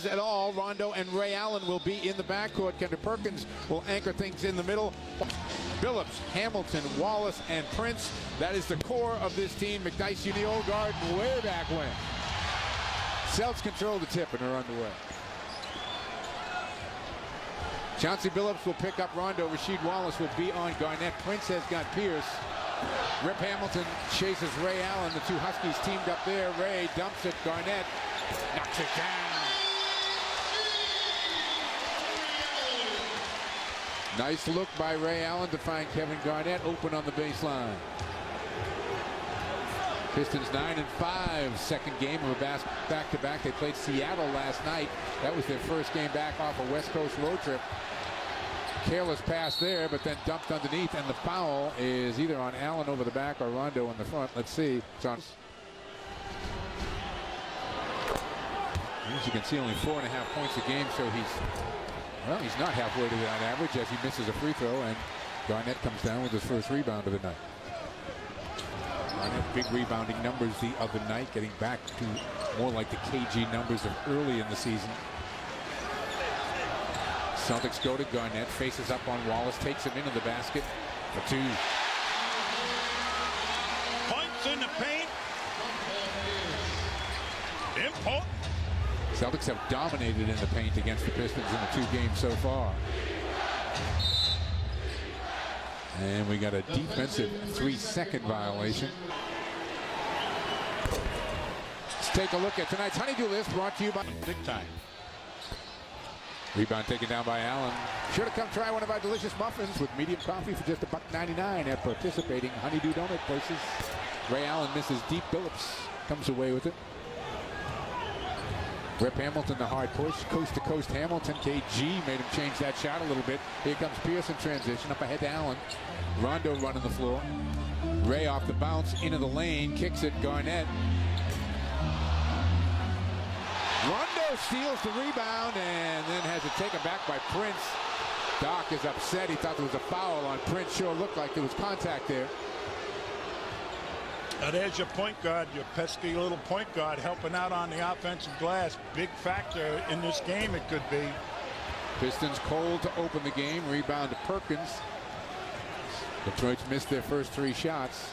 changes at all. Rondo and Ray Allen will be in the backcourt. Kendrick Perkins will anchor things in the middle. Billups, Hamilton, Wallace, and Prince. That is the core of this team. McDyess in the old garden way back when. Celtics control the tip and are underway. Chauncey Billups will pick up Rondo. Rasheed Wallace will be on Garnett. Prince has got Pierce. Rip Hamilton chases Ray Allen. The two Huskies teamed up there. Ray dumps it. Garnett knocks it down. Nice look by Ray Allen to find Kevin Garnett open on the baseline. Pistons 9-5, second game of a back-to-back. They played Seattle last night. That was their first game back off a West Coast road trip. Careless pass there, but then dumped underneath, and the foul is either on Allen over the back or Rondo in the front. Let's see. It's on. As you can see, only 4.5 points a game, so he's not halfway to that average as he misses a free throw, and Garnett comes down with his first rebound of the night. Garnett, big rebounding numbers the other night, getting back to more like the KG numbers of early in the season. Celtics go to Garnett, faces up on Wallace, takes him into the basket for two. Points in the paint. Important. Celtics have dominated in the paint against the Pistons in the 2 games so far. And we got a defensive 3-second violation. Let's take a look at tonight's Honeydew List, brought to you by Big Time. Rebound taken down by Allen. Sure to come try one of our delicious muffins with medium coffee for just $1.99 at participating Honeydew Donut places. Ray Allen misses deep. Billups comes away with it. Rip Hamilton, the hard push. Coast to coast Hamilton. KG made him change that shot a little bit. Here comes Pierce in transition. Up ahead to Allen. Rondo running the floor. Ray off the bounce into the lane. Kicks it. Garnett. Rondo steals the rebound and then has it taken back by Prince. Doc is upset. He thought there was a foul on Prince. Sure looked like there was contact there. Now there's your point guard, your pesky little point guard, helping out on the offensive glass. Big factor in this game it could be. Pistons cold to open the game. Rebound to Perkins. Detroit's missed their first 3 shots.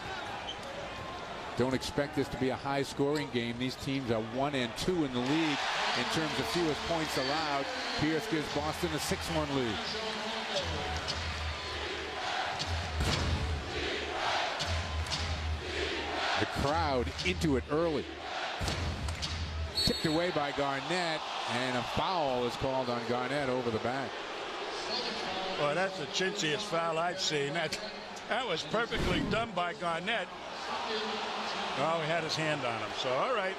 Don't expect this to be a high-scoring game. These teams are 1 and 2 in the league in terms of fewest points allowed. Pierce gives Boston a 6-1 lead. The crowd into it early. Tipped away by Garnett, and a foul is called on Garnett over the back. Well, that's the chintziest foul I've seen. That was perfectly done by Garnett. Oh, he had his hand on him, so all right.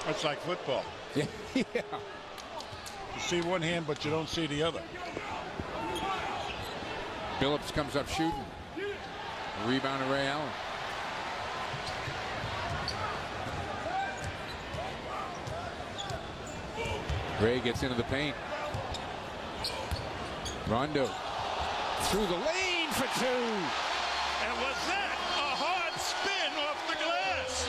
That's like football. Yeah. You see one hand, but you don't see the other. Billups comes up shooting. Rebound to Ray Allen. Ray gets into the paint. Rondo through the lane for 2. And was that a hard spin off the glass?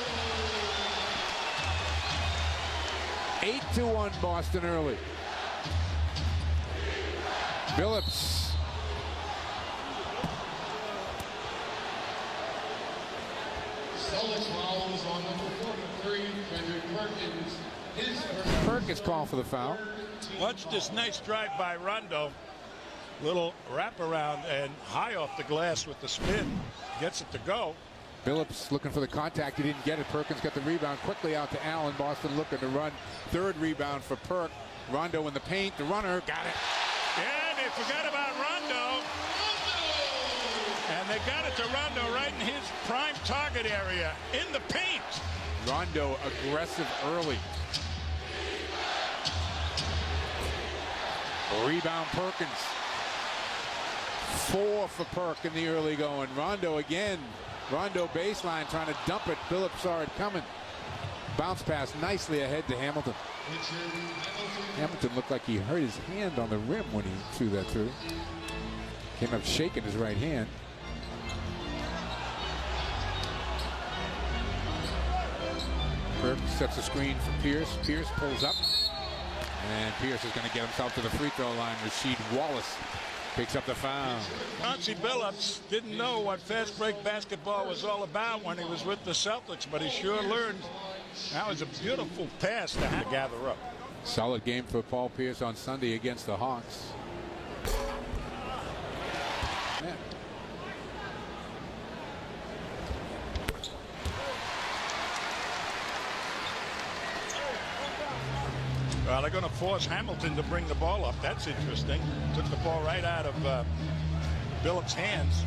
8-1 Boston early. Billups. Perkins called for the foul. Watch this nice drive by Rondo. Little wraparound and high off the glass with the spin. Gets it to go. Billups looking for the contact. He didn't get it. Perkins got the rebound quickly out to Allen. Boston looking to run. 3rd rebound for Perk. Rondo in the paint. The runner got it. Yeah, they forgot about Rondo. And they got it to Rondo right in his prime target area, in the paint. Rondo aggressive early. Rebound Perkins. 4 for Perk in the early going. Rondo again. Rondo baseline trying to dump it. Billups saw it coming. Bounce pass nicely ahead to Hamilton. Hamilton looked like he hurt his hand on the rim when he threw that through. Came up shaking his right hand. Perk Perkins sets a screen for Pierce. Pierce pulls up. And Pierce is going to get himself to the free throw line. Rasheed Wallace picks up the foul. Chauncey Billups didn't know what fast break basketball was all about when he was with the Celtics, but he sure learned. That was a beautiful pass to gather up. Solid game for Paul Pierce on Sunday against the Hawks. Man. Well, they're going to force Hamilton to bring the ball up. That's interesting. Took the ball right out of Billups' hands.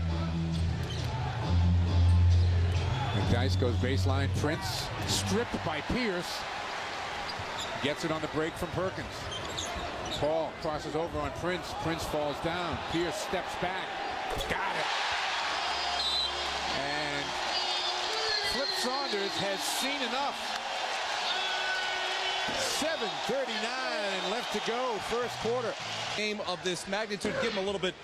McDyess goes baseline. Prince stripped by Pierce. Gets it on the break from Perkins. Paul crosses over on Prince. Prince falls down. Pierce steps back. Got it. And Flip Saunders has seen enough. 7:39 left to go, first quarter. Game of this magnitude, give him a little bit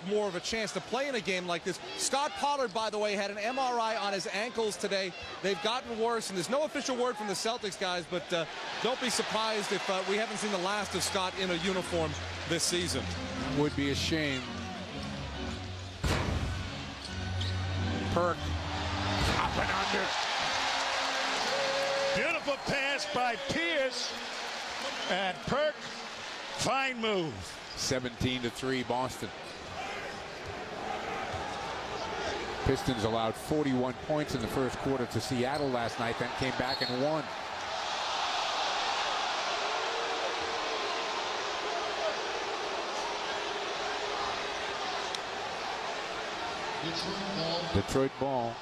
more of a chance to play in a game like this. Scott Pollard, by the way, had an MRI on his ankles today. They've gotten worse, and there's no official word from the Celtics guys, but don't be surprised if we haven't seen the last of Scott in a uniform this season. Would be a shame. Perk up and under. Beautiful pass by Pierce, and Perk, fine move. 17-3 Boston. Pistons allowed 41 points in the first quarter to Seattle last night, then came back and won. Detroit ball.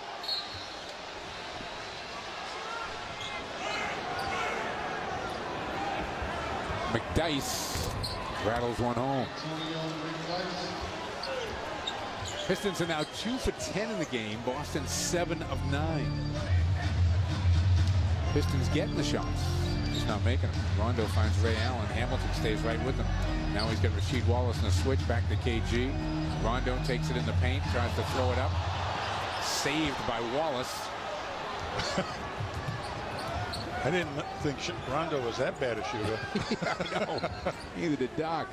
McDyess rattles one home. Pistons are now 2 for 10 in the game. Boston 7 of 9. Pistons getting the shots, just not making them. Rondo finds Ray Allen. Hamilton stays right with him. Now he's got Rasheed Wallace in a switch back to KG. Rondo takes it in the paint, tries to throw it up. Saved by Wallace. I didn't think Rondo was that bad a shooter. I know. Neither did Doc.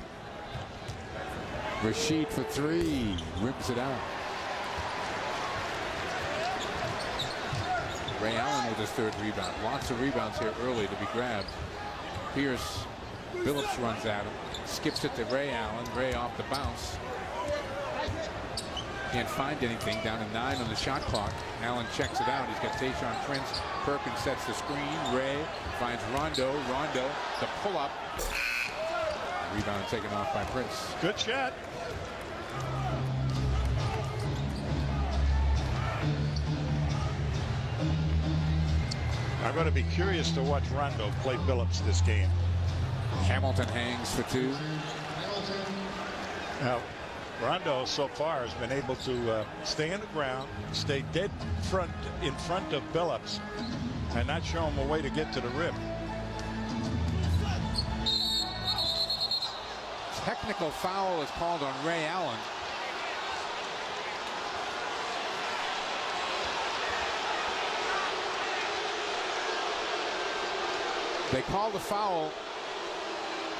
Rasheed for 3. Rips it out. Ray Allen with his 3rd rebound. Lots of rebounds here early to be grabbed. Pierce. Billups runs at him. Skips it to Ray Allen. Ray off the bounce. Can't find anything. Down to 9 on the shot clock. Allen checks it out. He's got Tayshaun Prince. Perkins sets the screen. Ray finds Rondo. Rondo, the pull-up. Rebound taken off by Prince. Good shot. I'm going to be curious to watch Rondo play Billups this game. Hamilton hangs for 2. Now, Rondo so far has been able to stay on the ground, stay dead in front of Billups, and not show him a way to get to the rim. Technical foul is called on Ray Allen. They called the foul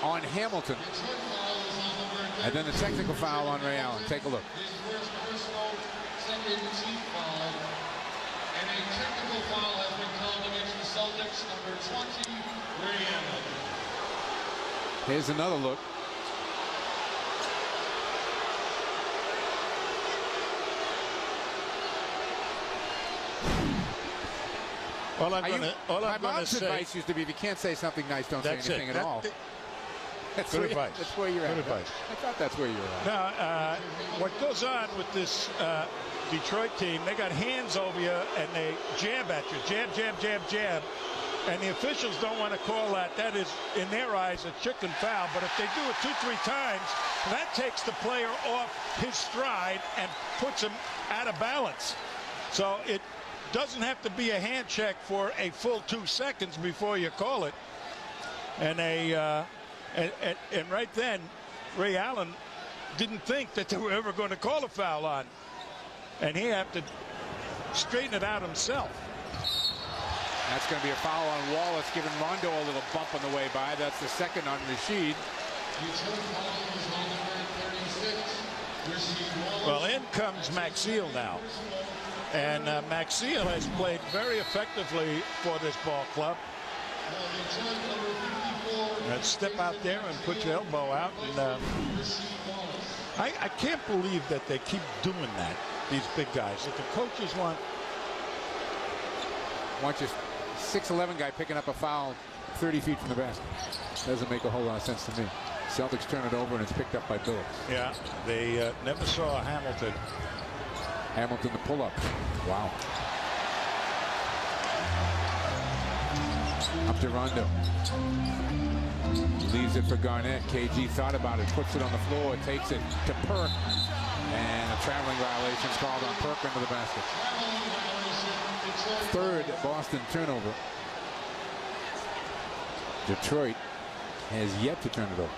on Hamilton. And then the technical foul on Ray Allen. Take a look. And a technical foul has been called against the Celtics, number 20, Ray Allen. Here's another look. All I'm going to say. Advice used to be, if you can't say something nice, don't say anything at all. That's good advice. That's where you're at. Good advice. I thought that's where you're at. Now, what goes on with this Detroit team, they got hands over you and they jab at you. Jab, jab, jab, jab. And the officials don't want to call that. That is, in their eyes, a chicken foul. But if they do it 2-3 times, that takes the player off his stride and puts him out of balance. So it doesn't have to be a hand check for a full 2 seconds before you call it. And and right then, Ray Allen didn't think that they were ever going to call a foul on. And he had to straighten it out himself. That's going to be a foul on Wallace, giving Rondo a little bump on the way by. That's the second on Rashid. Well, in comes Maxiel now. And Maxiel has played very effectively for this ball club. Let's step out there and put your elbow out. And I can't believe that they keep doing that, these big guys. If the coaches want your 6'11" guy picking up a foul 30 feet from the basket. Doesn't make a whole lot of sense to me. Celtics turn it over, and it's picked up by Billups. Yeah, they never saw Hamilton. Hamilton the pull-up. Wow. Up to Rondo. Leaves it for Garnett. KG thought about it, puts it on the floor, takes it to Perk. And a traveling violation is called on Perk into the basket. Third Boston turnover. Detroit has yet to turn it over.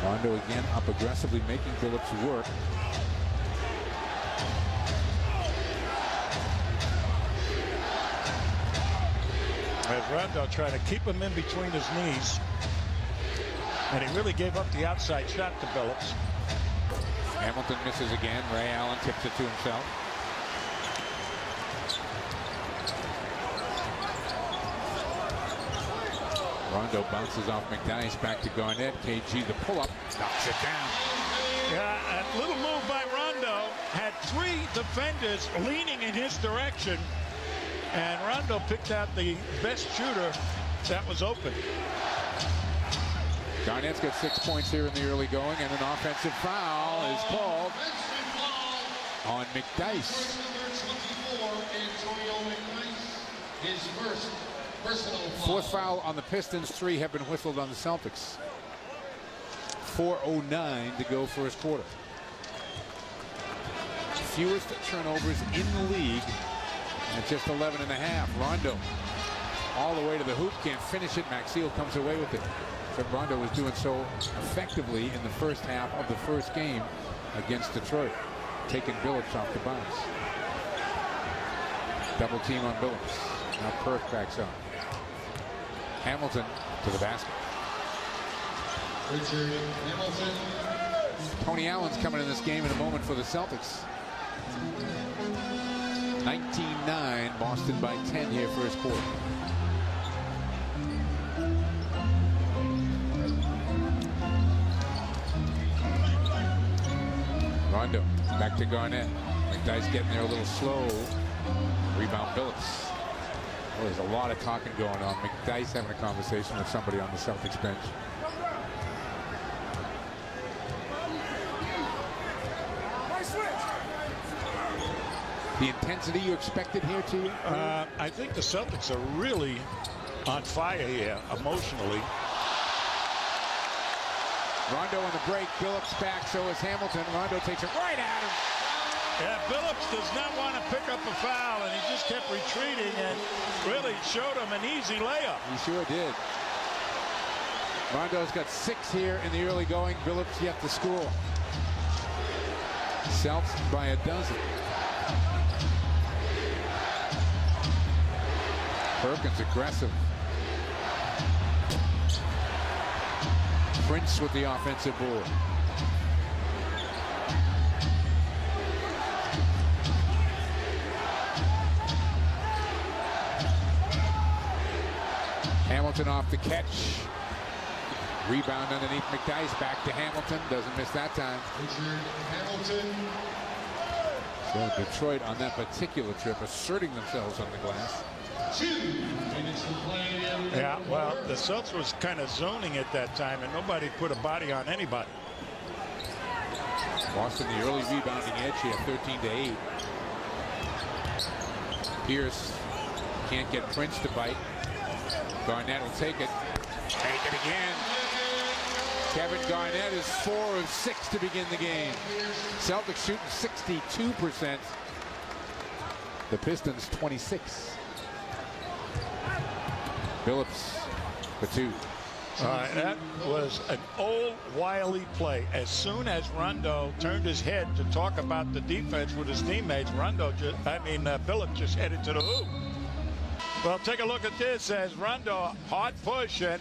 Rondo again up aggressively, making Billups work. As Rondo trying to keep him in between his knees. And he really gave up the outside shot to Billups. Hamilton misses again. Ray Allen tips it to himself. Rondo bounces off McDyess, back to Garnett. KG the pull-up, knocks it down. Yeah, a little move by Rondo. Had three defenders leaning in his direction. And Rondo picked out the best shooter that was open. Garnett's got 6 points here in the early going, and an offensive foul is called on McDyess. Fourth foul on the Pistons. 3 have been whistled on the Celtics. 4:09 to go first quarter. Fewest turnovers in the league at just 11.5. Rondo all the way to the hoop, can't finish it. Maxiel comes away with it. So Rondo was doing so effectively in the first half of the first game against Detroit, taking Billups off the bounce. Double team on Billups. Now Perk backs up. Hamilton to the basket. Richard Hamilton. Tony Allen's coming in this game in a moment for the Celtics. 19-9, Boston by 10 here first quarter. Rondo back to Garnett. McDyess getting there a little slow. Rebound Billups. Well, there's a lot of talking going on. McDyess having a conversation with somebody on the Celtics bench. The intensity you expected here too? I think the Celtics are really on fire here emotionally. Rondo on the break. Billups back, so is Hamilton. Rondo takes it right at him. Yeah, Billups does not want to pick up a foul, and he just kept retreating and really showed him an easy layup. He sure did. Rondo's got 6 here in the early going. Billups yet to score. Celtics by a dozen. Perkins aggressive. Prince with the offensive board. Hamilton off the catch. Rebound underneath McDyess, back to Hamilton. Doesn't miss that time. Richard Hamilton. So Detroit on that particular trip asserting themselves on the glass. 2 minutes to play in the Yeah, well, the Celtics was kind of zoning at that time, and nobody put a body on anybody. Boston, the early rebounding edge here, 13-8. Pierce can't get Prince to bite. Garnett will take it. Take it again. Kevin Garnett is 4 of 6 to begin the game. Celtics shooting 62%. The Pistons 26. Billups for 2. All right, that was an old wily play. As soon as Rondo turned his head to talk about the defense with his teammates, Phillips just headed to the hoop. Well, take a look at this as Rondo hard push and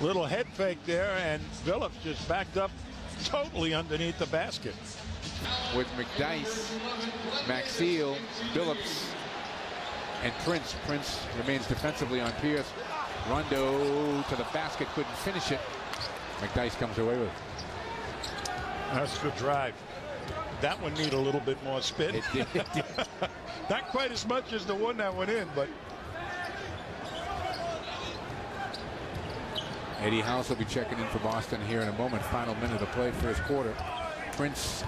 little head fake there, and Phillips just backed up totally underneath the basket. With McDyess, Maxfield, Billups, and Prince. Prince remains defensively on Pierce. Rondo to the basket, couldn't finish it. McDyess comes away with it. That's the drive. That one need a little bit more spin. It did. Not quite as much as the one that went in, but. Eddie House will be checking in for Boston here in a moment. Final minute of play, first quarter. Prince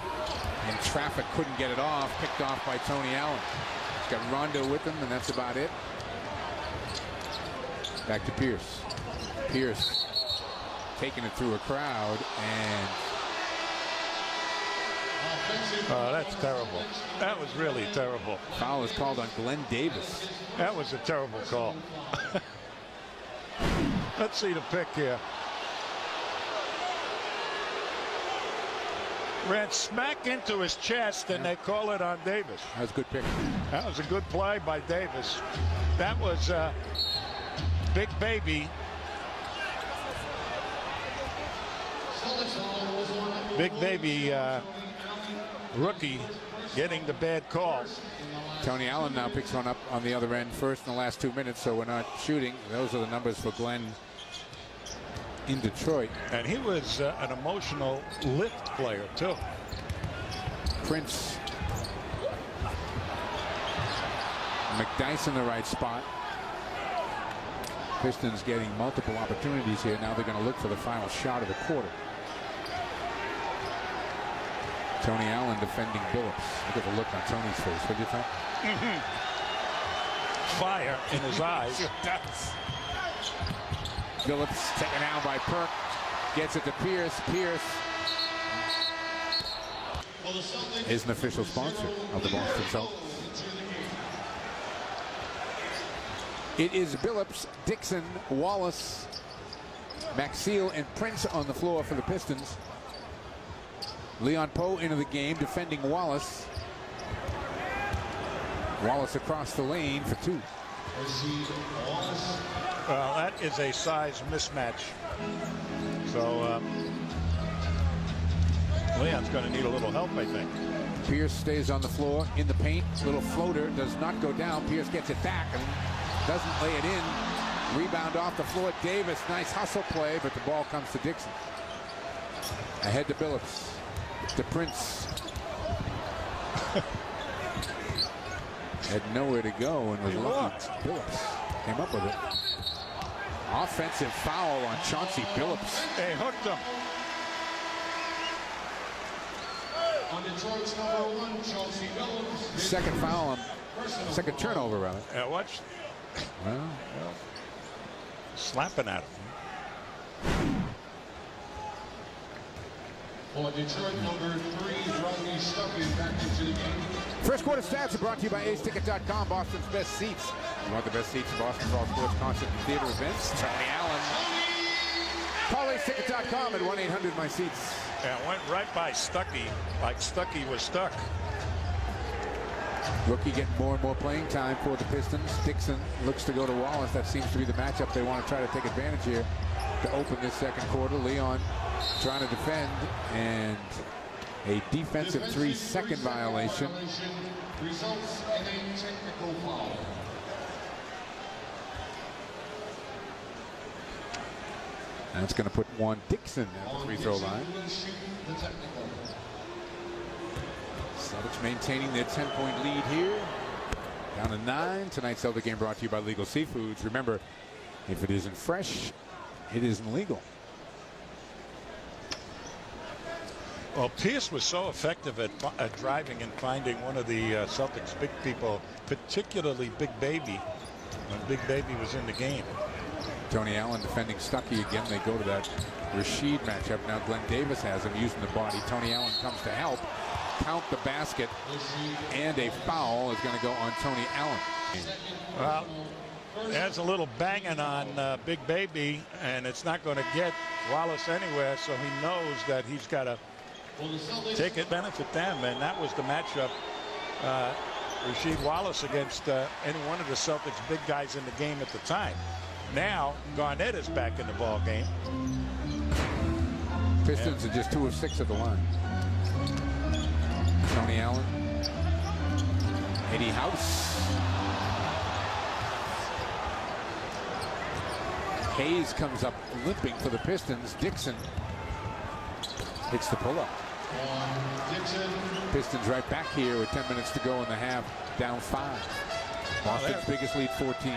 in traffic, couldn't get it off. Picked off by Tony Allen. He's got Rondo with him, and that's about it. Back to Pierce. Pierce taking it through a crowd, and oh, that's terrible. That was really terrible. Foul is called on Glenn Davis. That was a terrible call. Let's see the pick here. Ran smack into his chest, and they call it on Davis. That was a good pick. That was a good play by Davis. That was Big Baby. Big Baby rookie getting the bad call. Tony Allen now picks one up on the other end first in the last 2 minutes, so we're not shooting. Those are the numbers for Glenn in Detroit. And he was an emotional lift player, too. Prince. McDyess in the right spot. Pistons getting multiple opportunities here. Now they're going to look for the final shot of the quarter. Tony Allen defending Billups. Look at the look on Tony's face. What do you think? Fire in his eyes. Billups taken out by Perk. Gets it to Pierce. Pierce is an official sponsor of the Boston Celtics. It is Billups, Dixon, Wallace, Maxfield, and Prince on the floor for the Pistons. Leon Poe into the game, defending Wallace. Wallace across the lane for two. Well, that is a size mismatch. So Leon's going to need a little help, I think. Pierce stays on the floor in the paint. Little floater does not go down. Pierce gets it back and doesn't lay it in. Rebound off the floor. Davis, nice hustle play, but the ball comes to Dixon. Ahead to Billups. To Prince. Had nowhere to go and was lucky. Billups came up with it. Offensive foul on Chauncey Billups. They hooked him. On Detroit's number 1, Chauncey Billups. Second foul on, second turnover rather. Yeah, watch. Well, slapping at him. For Detroit, number 3, Rodney Stuckey back into the game. first quarter stats are brought to you by aceticket.com, Boston's best seats. You want the best seats in Boston for all sports, concert, and theater events? Tony Allen. Call aceticket.com at 1-800-MY-SEATS. Yeah, went right by Stuckey, like Stuckey was stuck. Rookie getting more and more playing time for the Pistons. Dixon looks to go to Wallace. That seems to be the matchup they want to try to take advantage here to open this second quarter. Leon trying to defend, and a defensive 3-second violation. Results in a technical foul. That's going to put Juan Dixon at the free throw line. Celtics maintaining their 10-point lead here. Down to 9. Tonight's Celtic game brought to you by Legal Seafoods. Remember, if it isn't fresh, it isn't legal. Well, Pierce was so effective at driving and finding one of the Celtics big people, particularly Big Baby, when Big Baby was in the game. Tony Allen defending Stuckey again. They go to that Rashid matchup. Now Glenn Davis has him using the body. Tony Allen comes to help. Count the basket. And a foul is going to go on Tony Allen. Well, There's a little banging on Big Baby, and it's not going to get Wallace anywhere, so he knows that he's got to take it, benefit them, and that was the matchup. Rasheed Wallace against any one of the Celtics big guys in the game at the time. Now Garnett is back in the ball game. Pistons are just 2 of 6 at the line. Tony Allen. Eddie House. Hayes comes up limping for the Pistons. Dixon hits the pull-up. Pistons right back here with 10 minutes to go in the half, down 5. Boston's biggest lead, 14.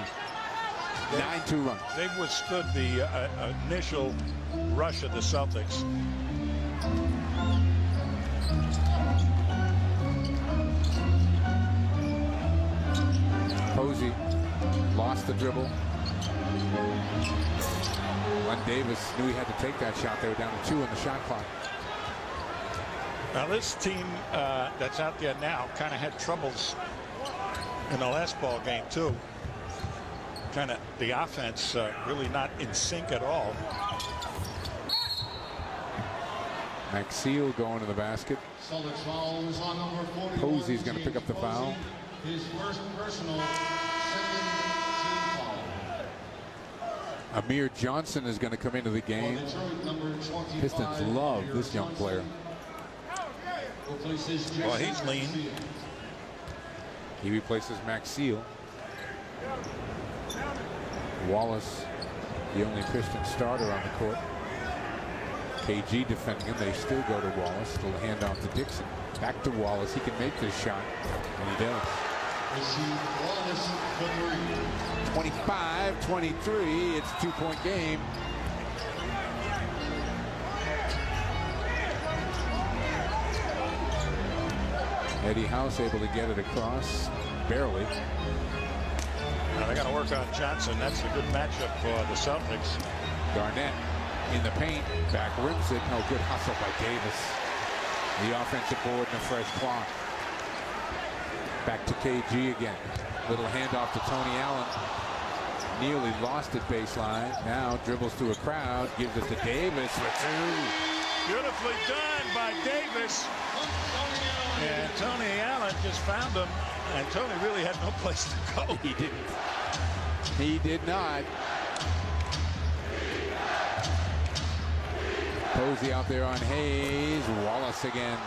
9-2 run. They withstood the initial rush of the Celtics. Posey lost the dribble. Len Davis knew he had to take that shot. They were down to 2 in the shot clock. Now this team that's out there now kind of had troubles in the last ball game too. Kind of the offense really not in sync at all. Maxeel going to the basket. Posey's going to pick up the foul. His first personal second team foul. Amir Johnson is going to come into the game. Pistons love this young player. Well, he's lean. He replaces Maxeel. Wallace, the only Piston starter on the court. KG defending him. They still go to Wallace. Little handoff to Dixon. Back to Wallace. He can make this shot, and he does. 25-23. It's a 2-point game. Eddie House able to get it across, barely. Now they got to work on Johnson. That's a good matchup for the Celtics. Garnett in the paint, back rims it. No, good hustle by Davis. The offensive board and a fresh clock. Back to KG again. Little handoff to Tony Allen. Nearly lost at baseline. Now dribbles to a crowd, gives it to Davis for 2. Beautifully done by Davis. And Tony Allen just found him, and Tony really had no place to go. He didn't. He did not. Posey out there on Hayes. Wallace again.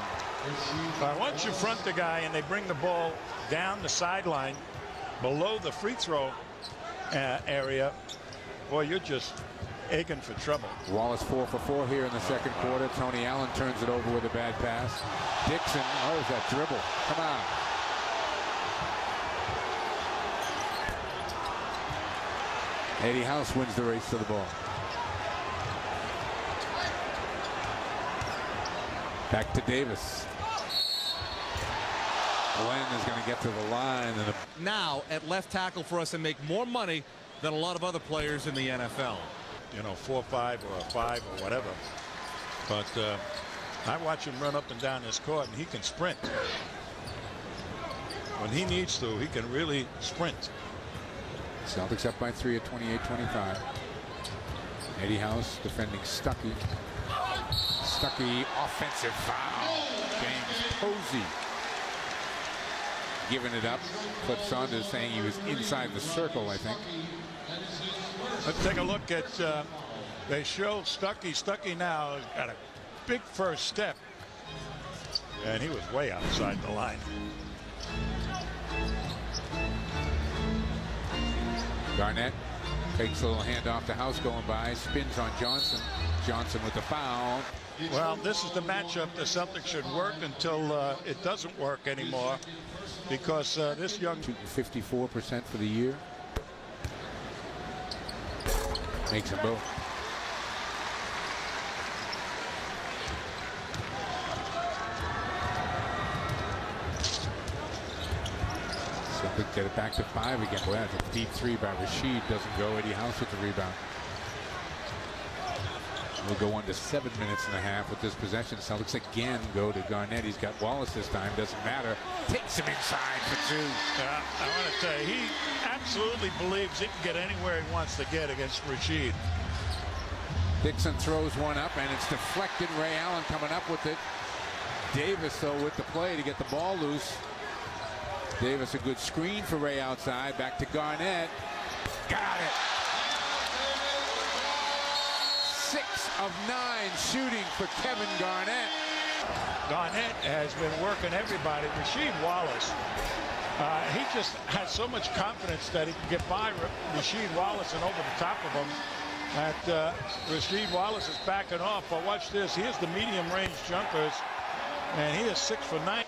Once you front the guy and they bring the ball down the sideline below the free throw area, boy, you're just aching for trouble. Wallace 4 for 4 here in the second quarter. Tony Allen turns it over with a bad pass. Dixon, oh, is that dribble? Come on. Eddie House wins the race to the ball. Back to Davis. Glenn is going to get to the line. And now at left tackle for us and make more money than a lot of other players in the NFL. You know, 4-5 or a 5 or whatever. But I watch him run up and down this court, and he can sprint. When he needs to, he can really sprint. Celtics up by 3 at 28-25. Eddie House defending Stuckey. Stuckey offensive foul. James Posey giving it up. Cliff Saunders saying he was inside the circle, I think. Let's take a look at, they show Stuckey. Stuckey now has got a big first step. And he was way outside the line. Garnett takes a little handoff to House going by. Spins on Johnson. Johnson with the foul. Well, this is the matchup the Celtics should work until it doesn't work anymore. Because this young... 54% for the year. Makes them both. Celtics get it back to 5 again. Boy, that's a deep 3 by Rasheed. Doesn't go. Eddie House with the rebound. We'll go on to 7 minutes and a half with this possession. Celtics again go to Garnett. He's got Wallace this time. Doesn't matter. Takes him inside for two. I want to tell you, he absolutely believes he can get anywhere he wants to get against Rasheed. Dixon throws one up, and it's deflected. Ray Allen coming up with it. Davis, though, with the play to get the ball loose. Davis, a good screen for Ray outside. Back to Garnett. Got it. 6 of 9 shooting for Kevin Garnett. Garnett has been working everybody. Rasheed Wallace, he just has so much confidence that he can get by Rasheed Wallace and over the top of him. Rasheed Wallace is backing off. But watch this. Here's the medium range jumpers, and he is 6 for 9.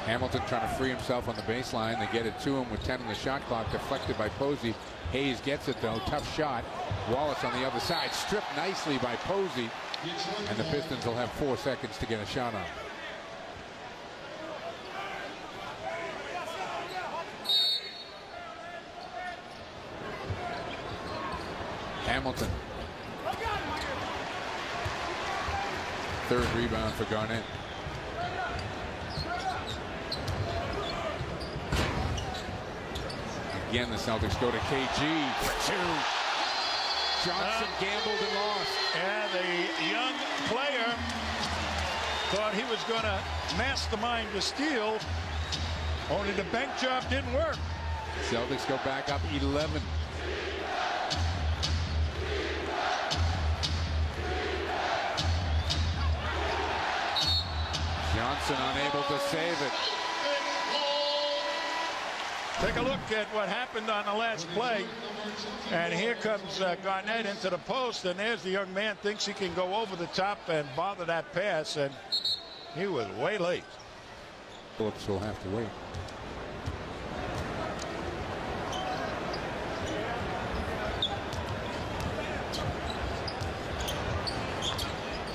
Hamilton trying to free himself on the baseline. They get it to him with 10 on the shot clock. Deflected by Posey. Hayes gets it, though. Tough shot. Wallace on the other side. Stripped nicely by Posey. And the Pistons will have 4 seconds to get a shot on. Hamilton. 3rd rebound for Garnett. Again, the Celtics go to KG for 2. Johnson gambled and lost. And the young player thought he was going to mastermind the steal. Only the bank job didn't work. Celtics go back up 11. Johnson unable to save it. Take a look at what happened on the last play. And here comes Garnett into the post. And there's the young man, thinks he can go over the top and bother that pass. And he was way late. Phillips will have to wait.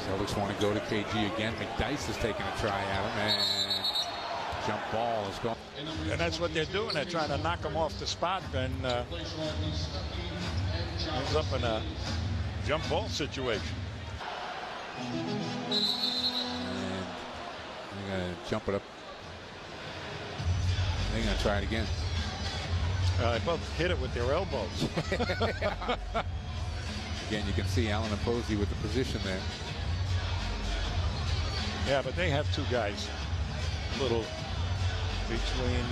Celtics want to go to KG again. McDyess is taking a try at him, and jump ball is going. And that's what they're doing. They're trying to knock him off the spot, and ends up in a jump ball situation. And they're going to jump it up. They're going to try it again. They both hit it with their elbows. Again, you can see Allen and Posey with the position there. Yeah, but they have 2 guys. Little between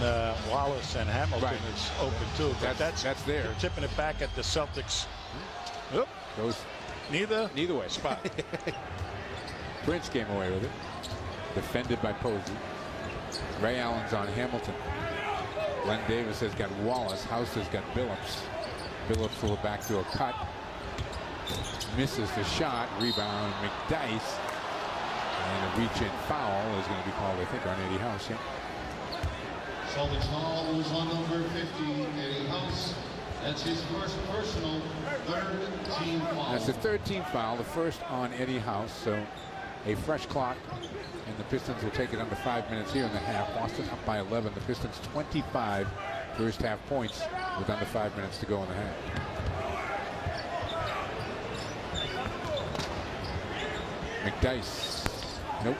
Wallace and Hamilton Right. is open too. But That's there. they're tipping it back at the Celtics. Oop, Goes neither way. spot. Prince came away with it. Defended by Posey. Ray Allen's on Hamilton. Glenn Davis has got Wallace. House has got Billups. Billups will back to a cut. Misses the shot. Rebound McDyess. And a reach-in foul is going to be called, I think, on Eddie House. Yeah. Celtics foul was on number 50, Eddie House. That's his first personal 3rd team foul. That's the 3rd team foul, the first on Eddie House. So a fresh clock, and the Pistons will take it under 5 minutes here in the half. Boston up by 11. The Pistons 25 first half points with under 5 minutes to go in the half. McDyess. Nope.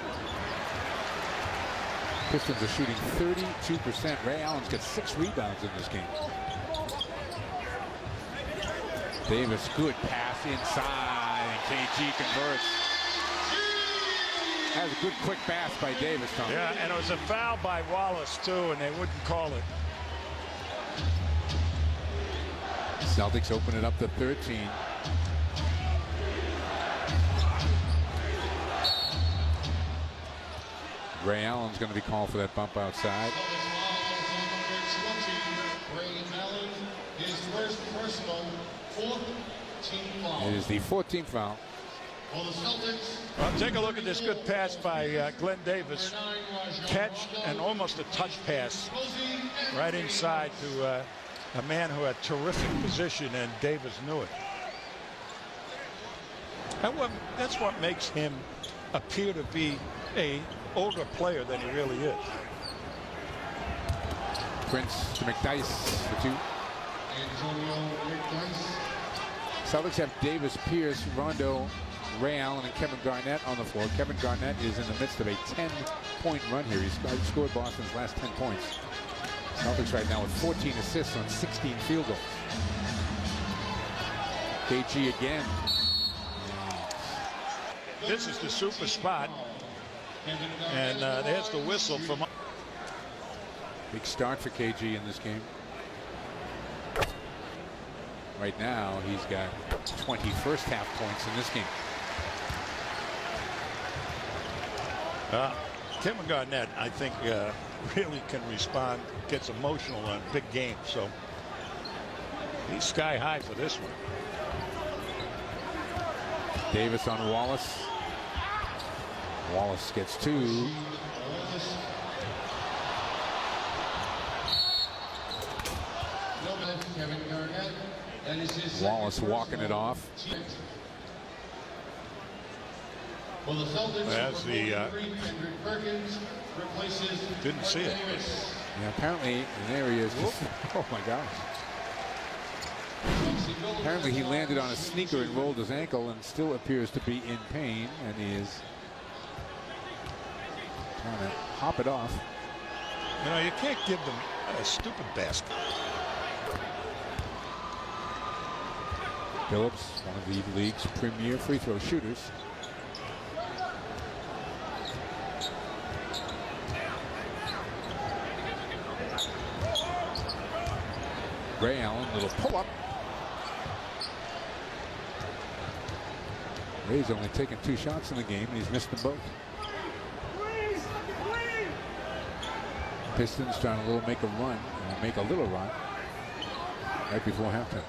Pistons are shooting 32%. Ray Allen's got 6 rebounds in this game. Davis, good pass inside, and KG converts. That was a good quick pass by Davis, Tom. Yeah, and it was a foul by Wallace too, and they wouldn't call it. Celtics open it up to 13. Ray Allen's going to be called for that bump outside. Ray Allen, his first personal 4th team foul. It is the 14th foul. For the Celtics. Well, take a look at this good pass by Glenn Davis. Catch and almost a touch pass right inside to a man who had terrific position, and Davis knew it. And that's what makes him appear to be a older player than he really is. Prince to McDyess for 2. Antonio McDice. Celtics have Davis, Pierce, Rondo, Ray Allen, and Kevin Garnett on the floor. Kevin Garnett is in the midst of a 10-point run here. He's scored Boston's last 10 points. Celtics right now with 14 assists on 16 field goals. KG again. This is the super spot. And there's the whistle from. Big start for KG in this game. Right now, he's got 20 first half points in this game. Kevin Garnett, I think, really can respond, gets emotional on big games. So he's sky high for this one. Davis on Wallace. Wallace gets two. Wallace walking it off. Well, the Celtics That's the, Perkins replaces didn't see it. Yeah, apparently, there he is. Just, oh my gosh. Apparently he landed on a sneaker and rolled his ankle and still appears to be in pain, and he is trying to hop it off. You know, you can't give them a stupid basket. Phillips, one of the league's premier free throw shooters. Ray Allen, little pull-up. Ray's only taken 2 shots in the game, and he's missed them both. Pistons trying to make a little run right before halftime.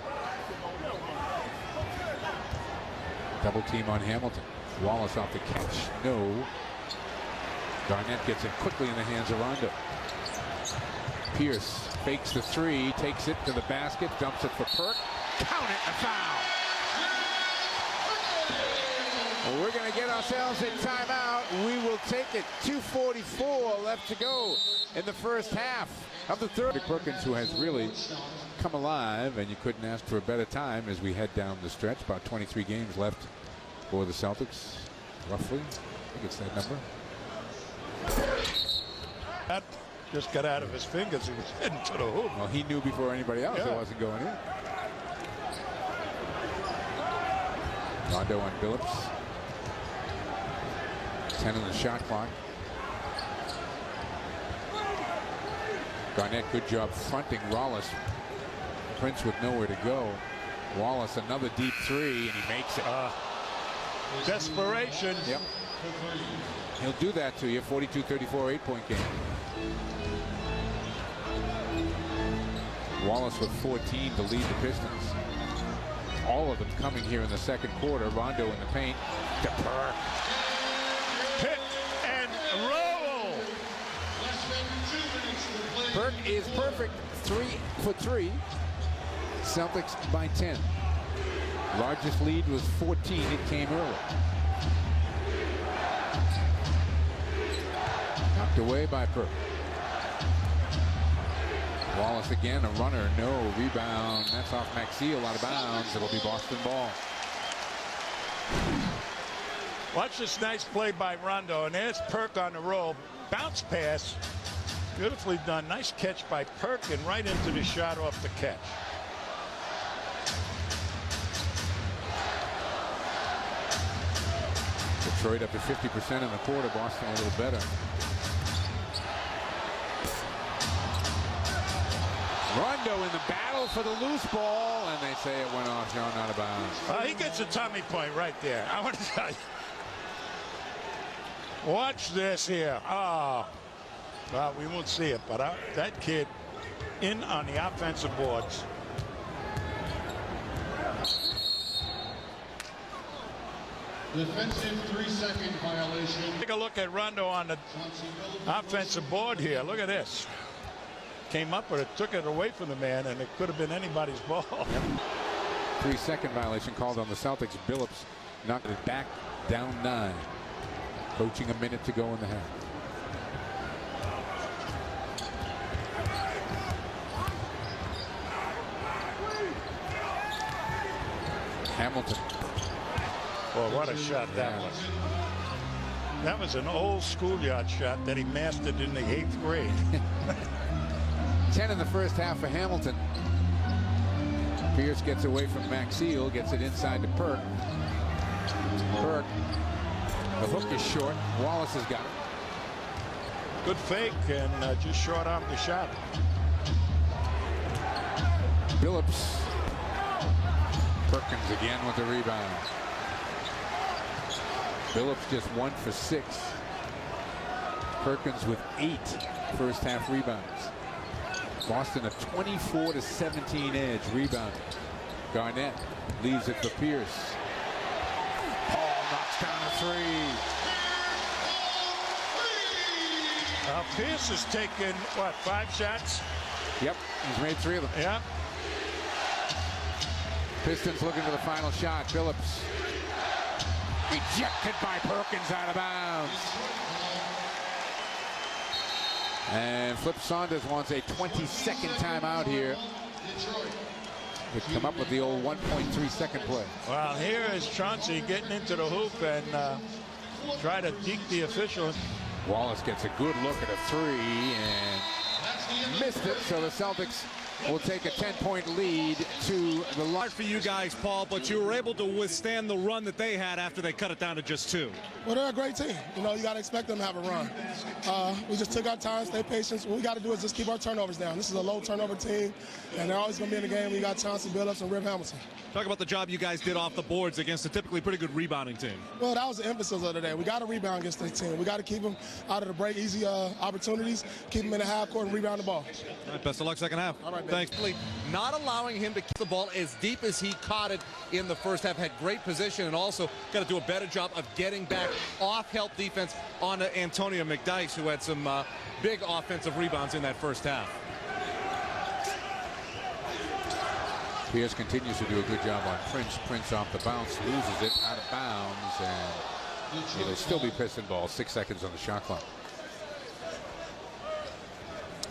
Double team on Hamilton. Wallace off the catch. No. Garnett gets it quickly in the hands of Rondo. Pierce fakes the 3, takes it to the basket, dumps it for Perk. Count it, a foul. Well, we're going to get ourselves in timeout. We will take it. 2:44 left to go in the first half of the third. Perkins, who has really come alive, and you couldn't ask for a better time as we head down the stretch. About 23 games left for the Celtics, roughly. I think it's that number. That just got out of his fingers. He was heading to the hoop. Well, he knew before anybody else it wasn't going in. Rondo on Phillips. 10 on the shot clock. Garnett, good job fronting Wallace. Prince with nowhere to go. Wallace, another deep 3, and he makes it. Desperation. Yep. He'll do that to you. 42-34, 8-point game. Wallace with 14 to lead the Pistons. All of them coming here in the second quarter. Rondo in the paint. To Perk. Pick and roll. Perk is perfect. 3 for 3. Celtics by 10. Largest lead was 14. It came early. Knocked away by Perk. Wallace again, a runner, no rebound. That's off Maxey, out of bounds. It'll be Boston ball. Watch this nice play by Rondo, and there's Perk on the roll. Bounce pass. Beautifully done. Nice catch by Perk, and right into the shot off the catch. Detroit up to 50% in the quarter. Boston a little better. Rondo in the battle for the loose ball, and they say it went off John out of bounds. He gets a tummy point right there. I want to tell you. Watch this here. Oh, well, we won't see it, but that kid in on the offensive boards. Defensive 3-second violation. Take a look at Rondo on the offensive board here. Look at this. Came up, but it took it away from the man, and it could have been anybody's ball. 3-second violation called on the Celtics. Billups knocked it back down 9. Coaching a minute to go in the half. Hamilton. Well, what a shot that was. That was an old schoolyard shot that he mastered in the 8th grade. 10 in the first half for Hamilton. Pierce gets away from Maxiel, gets it inside to Perk. Perk, the hook is short. Wallace has got it. Good fake and just short off the shot. Phillips. Perkins again with the rebound. Phillips just 1 for 6. Perkins with 8 first half rebounds. Boston a 24-17 edge rebound. Garnett leaves it for Pierce. Paul knocks down a 3. Pierce has taken, what, 5 shots? Yep, he's made 3 of them. Yeah. Pistons looking for the final shot. Phillips rejected by Perkins, out of bounds. And Flip Saunders wants a 22nd timeout here. They come up with the old 1.3-second play. Well, here is Chauncey getting into the hoop and try to deke the official. Wallace gets a good look at a 3 and missed it. So the Celtics will take a 10-point lead to the line. Hard for you guys, Paul, but you were able to withstand the run that they had after they cut it down to just 2. Well, they're a great team. You know, you got to expect them to have a run. We just took our time, stay patient. What we got to do is just keep our turnovers down. This is a low turnover team, and they're always going to be in the game. We got Chauncey Billups and Rip Hamilton. Talk about the job you guys did off the boards against a typically pretty good rebounding team. Well, that was the emphasis of the day. We got to rebound against this team. We got to keep them out of the break, easy opportunities, keep them in the half court and rebound the ball. All right, best of luck second half. All right, thanks. Not allowing him to kick the ball as deep as he caught it in the first half. Had great position and also got to do a better job of getting back off help defense on Antonio McDyess, who had some big offensive rebounds in that first half. Pierce continues to do a good job on Prince. Prince off the bounce, loses it out of bounds, and it'll still be Piston ball. 6 seconds on the shot clock.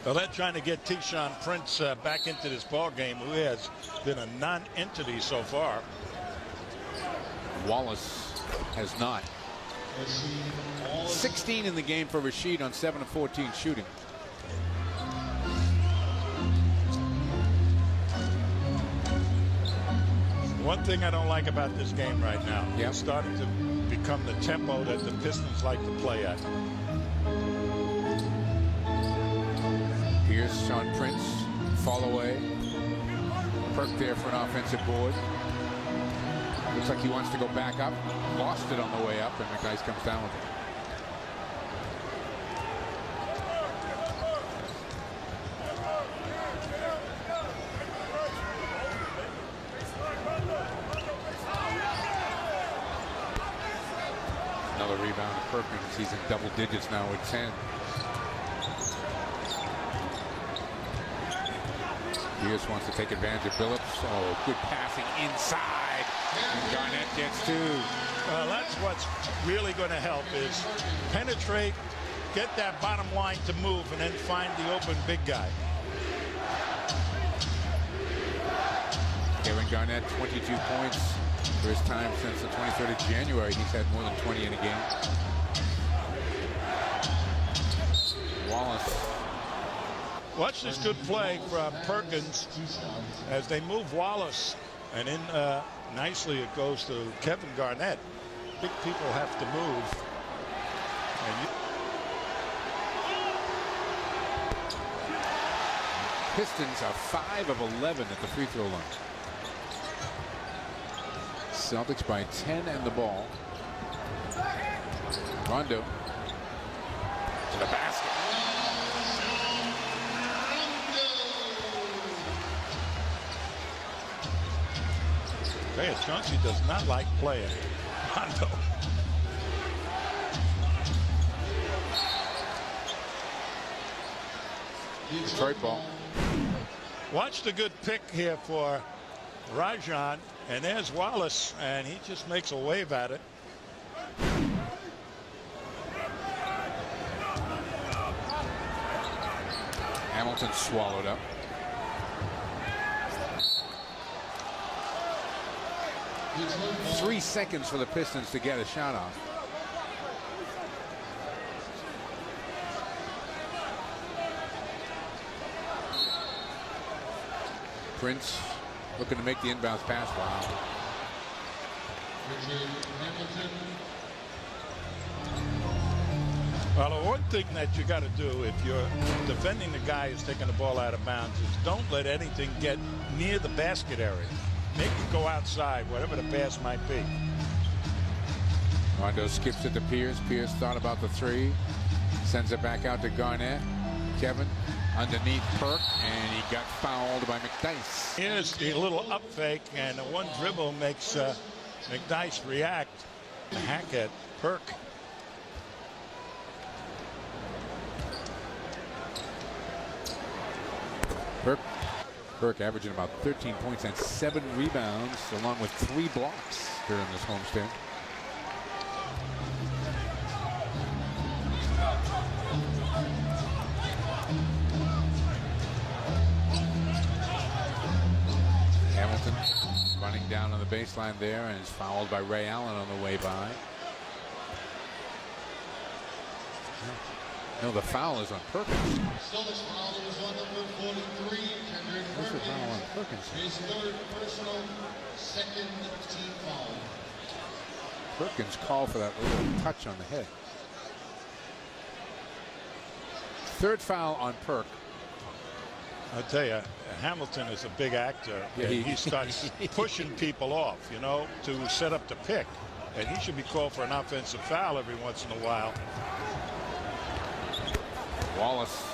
Well, they're trying to get Tayshaun Prince back into this ball game, who has been a non-entity so far. Wallace has not. 16 in the game for Rashid on 7 of 14 shooting. One thing I don't like about this game right now, yep, it's starting to become the tempo that the Pistons like to play at. Here's Sean Prince, fall away. Perk there for an offensive board. Looks like he wants to go back up. Lost it on the way up, and McDyess comes down with it. Another rebound to Perkins. He's in double digits now with 10. Pierce wants to take advantage of Billups. Oh, good passing inside. And Garnett gets 2. Well, that's what's really going to help is penetrate, get that bottom line to move, and then find the open big guy. Kevin Garnett, 22 points. First time since the 23rd of January he's had more than 20 in a game. Wallace. Watch this good play from Perkins as they move Wallace, and in nicely it goes to Kevin Garnett. Big people have to move. And Pistons are 5 of 11 at the free throw line. Celtics by 10 and the ball. Rondo to the basket. Chauncey does not like playing Rondo. Detroit ball. Watch the good pick here for Rajon, and there's Wallace, and he just makes a wave at it. Hamilton swallowed up. Detroit ball. 3 seconds for the Pistons to get a shot off. Prince looking to make the inbounds pass. Wow. Richard Hamilton. Well, the one thing that you got to do if you're defending the guy who's taking the ball out of bounds is don't let anything get near the basket area. Make it go outside, whatever the pass might be. Rondo skips it to Pierce. Pierce thought about the three. Sends it back out to Garnett. Kevin underneath Perk, and he got fouled by McDyess. Here's the little up fake, and the one dribble makes McDyess react. Hack at Perk. Perk averaging about 13 points and 7 rebounds, along with 3 blocks during this homestand. Hamilton running down on the baseline there and is fouled by Ray Allen on the way by. No, the foul is on Perkins. Celtics foul is on number 43, Kendrick What's the foul on Perkins. Perkins? His third personal, second team foul. Perkins called for that little touch on the head. Third foul on Perk. I'll tell you, Hamilton is a big actor. Yeah, and he starts pushing people off, you know, to set up the pick. And he should be called for an offensive foul every once in a while. Wallace.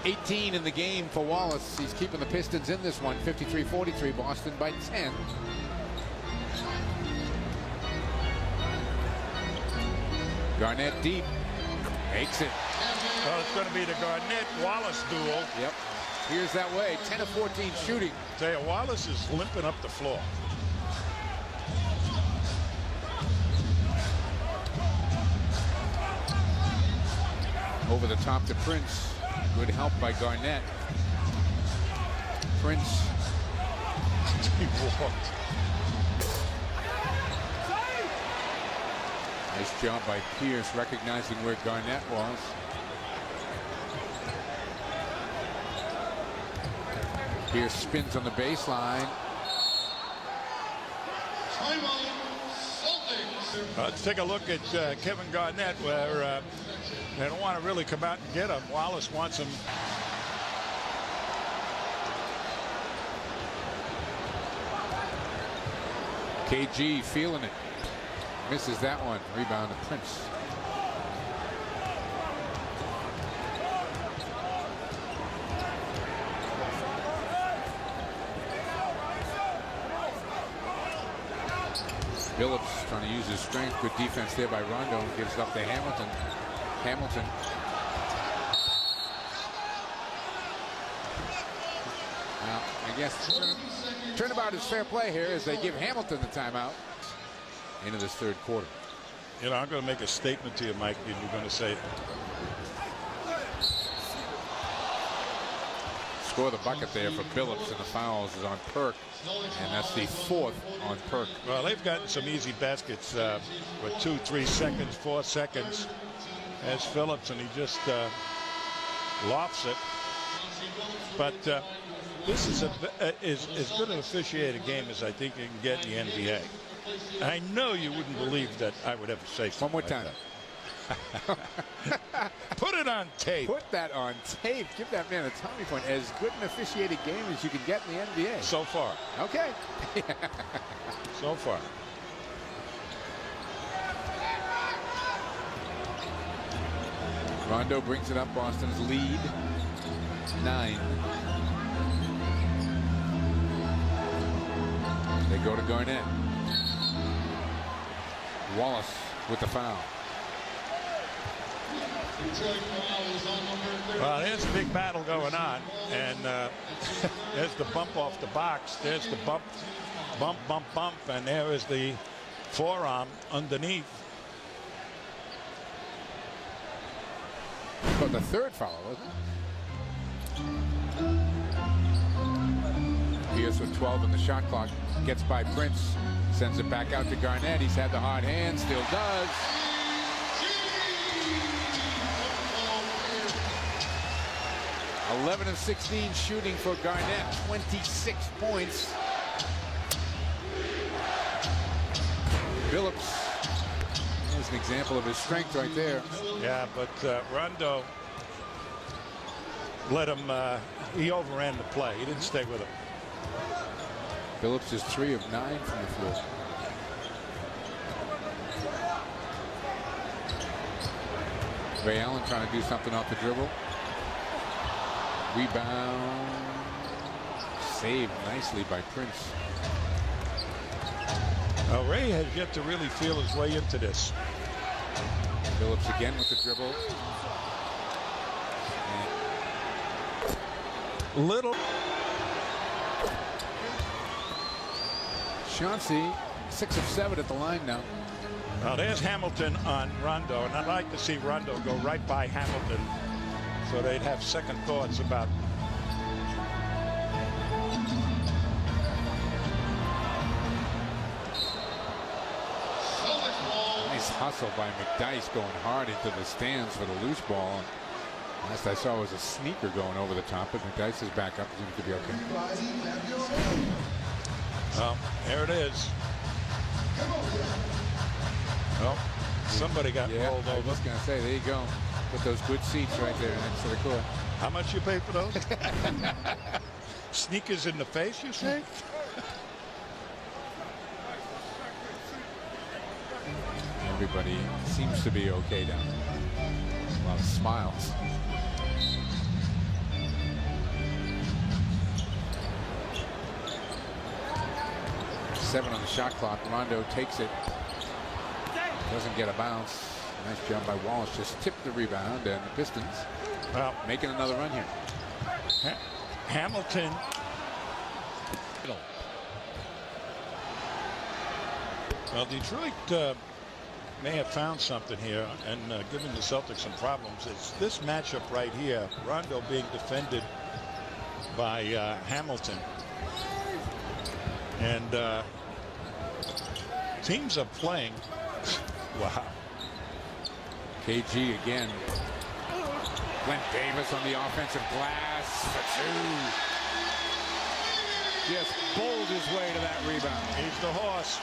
18 in the game for Wallace. He's keeping the Pistons in this one. 53-43. Boston by 10. Garnett deep. Makes it. Well, it's going to be the Garnett-Wallace duel. Yep. Here's that way. 10 of 14 shooting. Tell you, Wallace is limping up the floor. Over the top to Prince. Good help by Garnett. Prince. He walked. Nice job by Pierce recognizing where Garnett was. Pierce spins on the baseline. Timeout, Celtics. Let's take a look at Kevin Garnett, where they don't want to really come out and get him. Wallace wants him. KG feeling it. Misses that one. Rebound to Prince. Phillips trying to use his strength. Good defense there by Rondo. Gives it up to Hamilton. Hamilton. Now, I guess turnabout is fair play here as they give Hamilton the timeout into this third quarter. You know, I'm going to make a statement to you, Mike, and you're going to say, Score the bucket there for Phillips, and the fouls is on Perk, and that's the 4th on Perk. well, they've gotten some easy baskets with 2, 3 seconds, 4 seconds. As Phillips, and he just lofts it. But this is as good an officiated game as I think you can get in the NBA. I know you wouldn't believe that I would ever say something. One more like time. that. Put it on tape. Put that on tape. Give that man a Tommy point. As good an officiated game as you can get in the NBA. So far. Okay. So far. Rondo brings it up. Boston's lead 9. They go to Garnett. Wallace with the foul. Well, there's a big battle going on, and there's the bump off the box. There's the bump, and there is the forearm underneath. But the third foul, wasn't it? Davis with 12 in the shot clock. Gets by Prince. Sends it back out to Garnett. He's had the hard hand. Still does. "11 of 16 shooting for Garnett. 26 points. Phillips. There's an example of his strength right there. Yeah, but Rondo let him, he overran the play. He didn't stay with him. Phillips is 3 of 9 from the floor. Ray Allen trying to do something off the dribble. Rebound. Saved nicely by Prince. Ray has yet to really feel his way into this. Phillips again with the dribble. Little. Chauncey, 6 of 7 at the line now. Now there's Hamilton on Rondo, and I'd like to see Rondo go right by Hamilton so they'd have second thoughts about. Nice hustle by McDyess going hard into the stands for the loose ball. Last I saw was a sneaker going over the top, but McDyess is back up. Seems to be okay. Well, there it is. Well, somebody got rolled over. I was going to say, there you go. Put those good seats right there next to the court. How much you pay for those? Sneakers in the face, you say? Everybody seems to be okay down there. A lot of smiles. Seven on the shot clock. Rondo takes it. Doesn't get a bounce. Nice job by Wallace. Just tipped the rebound, and the Pistons making another run here. Hamilton. Well, Detroit may have found something here and giving the Celtics some problems. It's this matchup right here. Rondo being defended by Hamilton. And teams are playing. Wow. KG again. Glenn Davis on the offensive glass for 2. Just bowled his way to that rebound. He's the horse.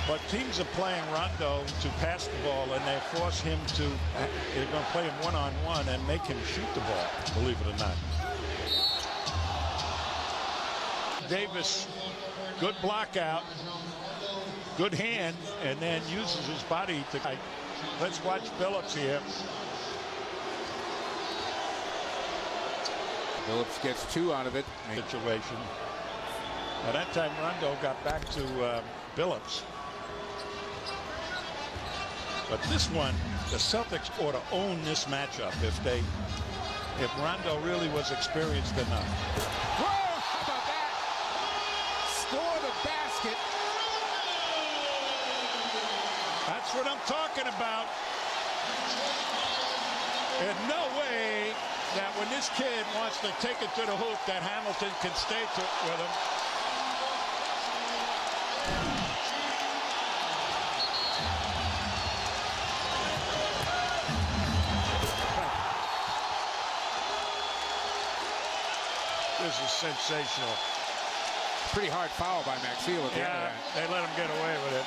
But teams are playing Rondo to pass the ball, and they force him to. They're going to play him one-on-one and make him shoot the ball, believe it or not. Davis, good block out, good hand, and then uses his body to. Let's watch Phillips here. Phillips gets 2 out of it. Situation. By that time, Rondo got back to Phillips. But this one, the Celtics ought to own this matchup if Rondo really was experienced enough. Whoa, how about that? Score the basket. That's what I'm talking about. There's no way that when this kid wants to take it to the hoop that Hamilton can stay with him. This is sensational. Pretty hard foul by Maxfield at the end of that. They let him get away with it.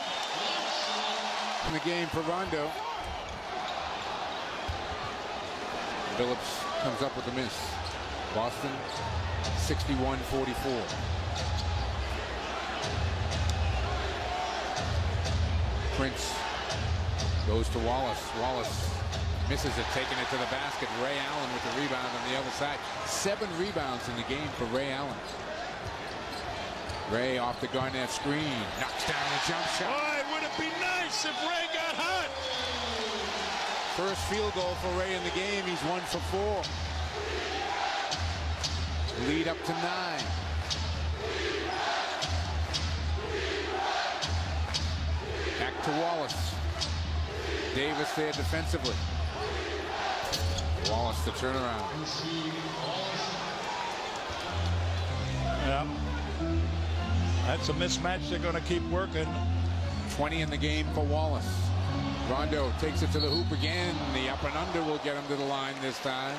In the game for Rondo. Phillips comes up with a miss. Boston 61-44. Prince goes to Wallace. Wallace misses it, taking it to the basket. Ray Allen with the rebound on the other side. 7 rebounds in the game for Ray Allen. Ray off the Garnett screen. Knocks down the jump shot. Boy, would it be nice if Ray got hot. First field goal for Ray in the game. He's 1 for 4. Lead up to 9. Back to Wallace. Davis there defensively. Wallace the turnaround. Yeah. That's a mismatch they're going to keep working. 20 in the game for Wallace. Rondo takes it to the hoop again. The up and under will get him to the line this time.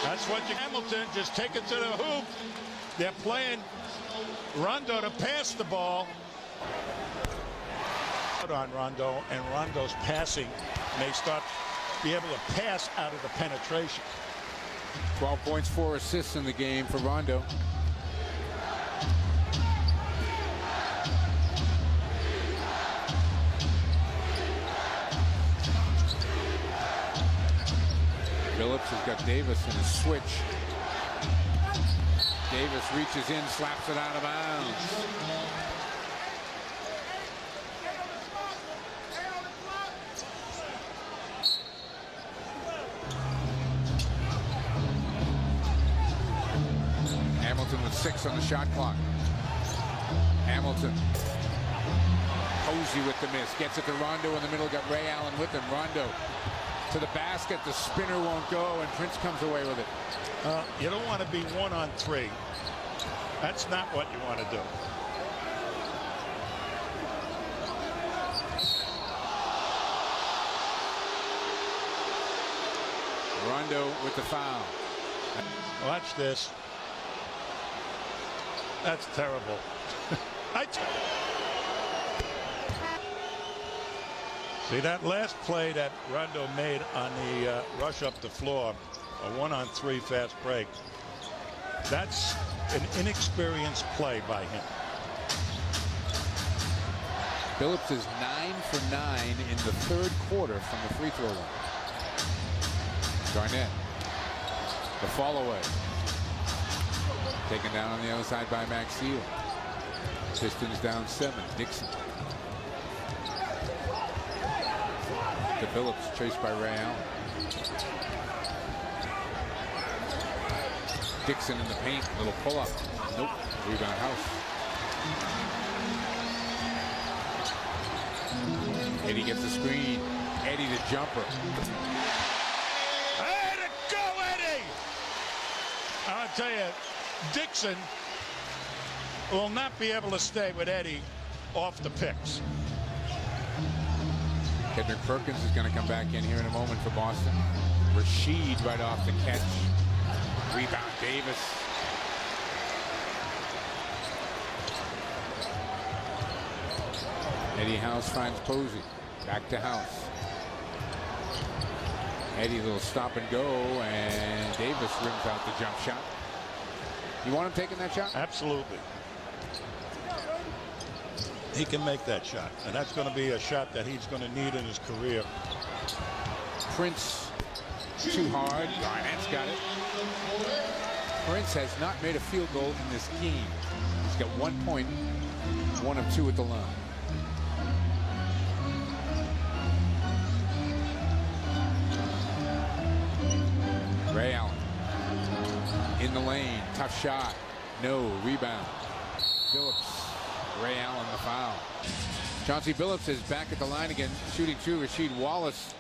That's what you Hamilton just take it to the hoop. They're playing Rondo to pass the ball. On Rondo, and Rondo's passing may start be able to pass out of the penetration. 12 points, 4 assists in the game for Rondo. Phillips has got Davis in a switch. Davis reaches in, slaps it out of bounds. Hamilton with 6 on the shot clock. Hamilton. Posey with the miss. Gets it to Rondo in the middle. Got Ray Allen with him. Rondo to the basket. The spinner won't go, and Prince comes away with it. You don't want to be 1-on-3. That's not what you want to do. Rondo with the foul. Watch this. That's terrible. See that last play that Rondo made on the rush up the floor, a 1-on-3 fast break. That's an inexperienced play by him. Phillips is 9 for 9 in the third quarter from the free throw line. Garnett, the fall away. Taken down on the other side by Maxfield. Pistons down 7. Dixon. To Phillips, chased by Ray Allen. Dixon in the paint, little pull up. Nope. Rebound House. Eddie gets the screen. Eddie the jumper. Hey, to go, Eddie! I'll tell you, Dixon will not be able to stay with Eddie off the picks. Kendrick Perkins is going to come back in here in a moment for Boston. Rashid right off the catch. Rebound Davis. Eddie House finds Posey. Back to House. Eddie little stop and go, and Davis rims out the jump shot. You want him taking that shot? Absolutely. He can make that shot, and that's going to be a shot that he's going to need in his career. Prince too hard. Garnett's got it. Prince has not made a field goal in this game. He's got 1 point, 1 of 2 at the line. Ray Allen in the lane, tough shot, no rebound. Phillips. Ray Allen the foul. Chauncey Billups is back at the line again, shooting 2. Rasheed Wallace,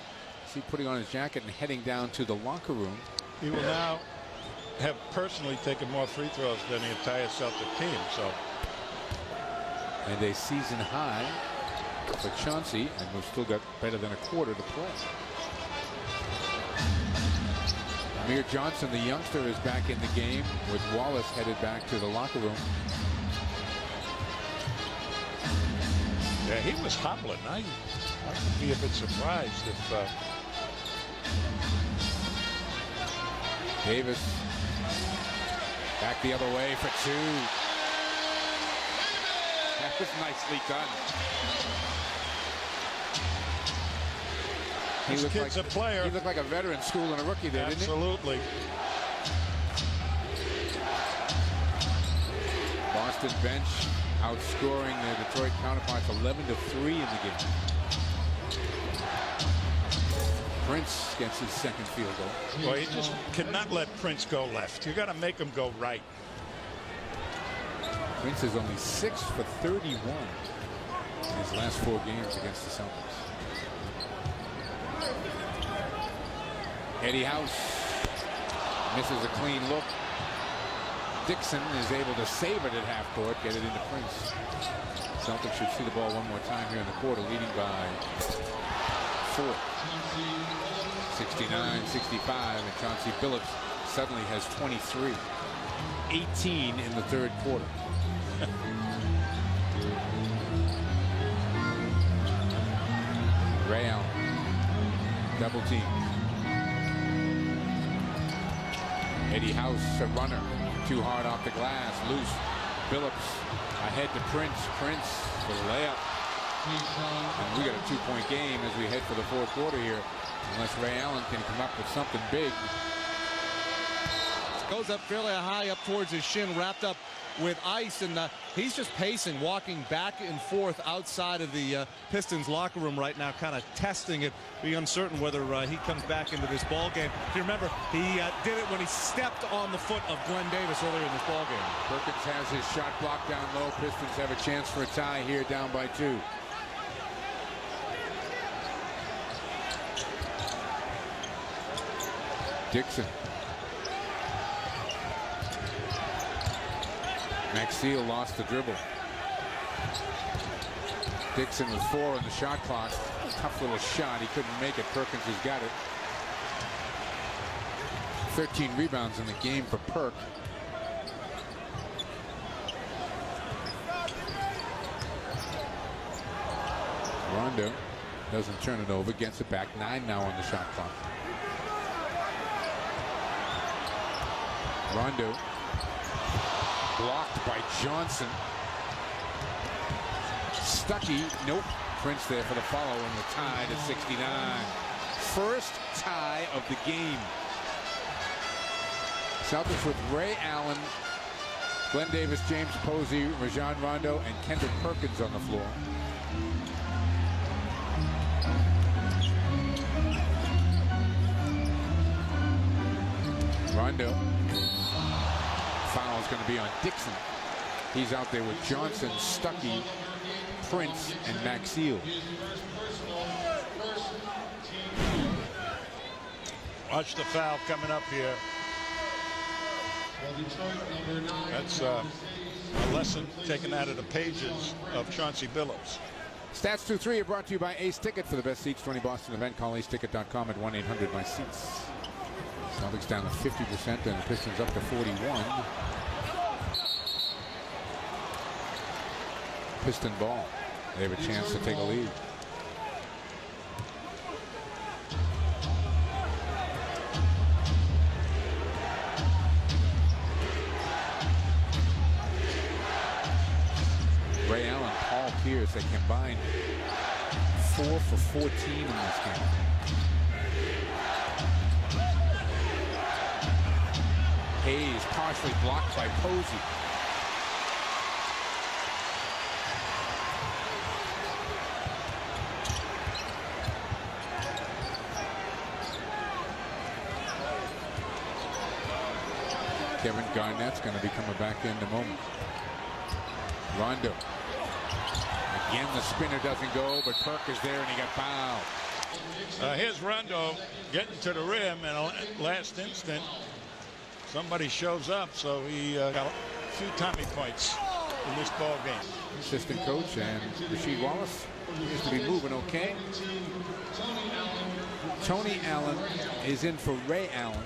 see putting on his jacket and heading down to the locker room. He will now have personally taken more free throws than the entire Celtic team. So, and a season high for Chauncey, and we've still got better than a quarter to play. Amir Johnson, the youngster, is back in the game with Wallace headed back to the locker room. Yeah, he was hobbling. I would be a bit surprised if Davis back the other way for 2. That was nicely done. This kid's a player. He looked like a veteran schooling a rookie there, didn't he? Absolutely. Boston bench outscoring their Detroit counterparts 11-3 in the game. Prince gets his second field goal. Well, you just cannot let Prince go left. You got to make him go right. Prince is only 6 for 31 in his last 4 games against the Celtics. Eddie House Misses a clean look. Dixon is able to save it at half court, get it into Prince. Celtics should see the ball one more time here in the quarter, leading by 4. 69-65, and Chauncey Billups suddenly has 23. 18 in the third quarter. Ray Allen, double team. Eddie House, a runner, too hard off the glass, loose. Billups ahead to Prince. Prince for the layup. And we got a 2-point game as we head for the fourth quarter here, unless Ray Allen can come up with something big. Goes up fairly high up towards his shin, wrapped up with ice, and he's just pacing, walking back and forth outside of the Pistons locker room right now, kind of testing it, being uncertain whether he comes back into this ball game. If you remember, he did it when he stepped on the foot of Glenn Davis earlier in this ball game. Perkins has his shot blocked down low. Pistons have a chance for a tie here, down by 2. Dixon. Maxfield lost the dribble. Dixon with 4 on the shot clock. Tough little shot. He couldn't make it. Perkins has got it. 13 rebounds in the game for Perk. Rondo doesn't turn it over. Gets it back. 9 now on the shot clock. Rondo. Blocked by Johnson. Stuckey, nope. Prince there for the follow, and the tie to 69. First tie of the game. Celtics with Ray Allen, Glenn Davis, James Posey, Rajon Rondo, and Kendrick Perkins on the floor. Rondo. Foul is going to be on Dixon. He's out there with Johnson, Stuckey, Prince, and Maxfield. Watch the foul coming up here. That's a lesson taken out of the pages of Chauncey Billups. Stats 2-3 are brought to you by Ace Ticket. For the best seats, 20 Boston event. Call aceticket.com at 1-800-MY-SEATS. Celtics down to 50% and the Pistons up to 41. Piston ball. They have a chance to take a lead. Ray Allen, Paul Pierce, they combined 4 for 14 in this game. Hayes partially blocked by Posey. Kevin Garnett's going to be coming back in a moment. Rondo. Again, the spinner doesn't go, but Perk is there and he got fouled. Here's Rondo getting to the rim, and last instant, somebody shows up, so he got a few Tommy points in this ball game. Assistant coach and Rasheed Wallace appears to be moving okay. Tony Allen is in for Ray Allen.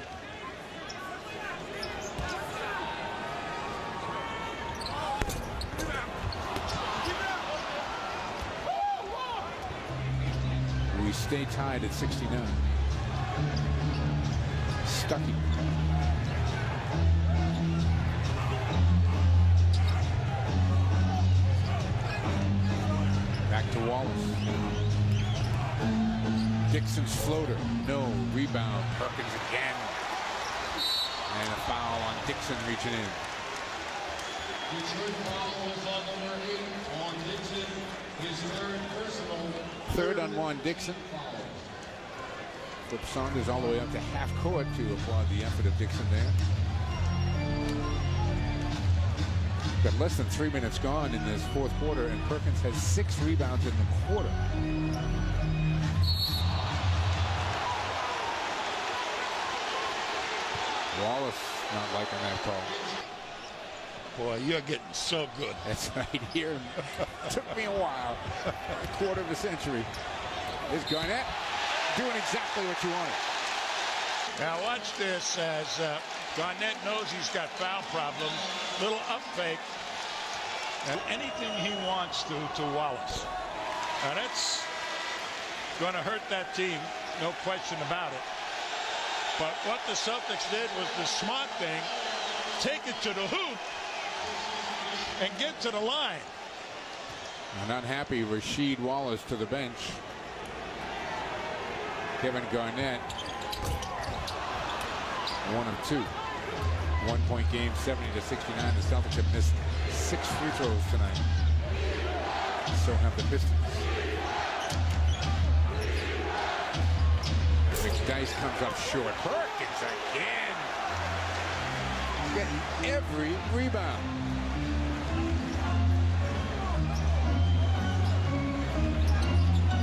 We stay tied at 69. Stuckey. Back to Wallace. Dixon's floater. No. Rebound. Perkins again. And a foul on Dixon reaching in. Third on Juan Dixon. Flip Saunders all the way up to half court to applaud the effort of Dixon there. Got less than 3 minutes gone in this fourth quarter, and Perkins has 6 rebounds in the quarter. Wallace not liking that call. Boy, you're getting so good. That's right here. Took me a while. A quarter of a century. Here's Garnett doing exactly what you wanted. Now watch this as Garnett knows he's got foul problems. Little up fake. And anything he wants to Wallace. Now that's going to hurt that team, no question about it. But what the Celtics did was the smart thing. Take it to the hoop and get to the line. Not happy. Rasheed Wallace to the bench. Kevin Garnett, 1 of 2. 1 point game, 70-69. The Celtics have missed 6 free throws tonight. So have the Pistons. McDyess comes up short. Perkins again. Getting every rebound.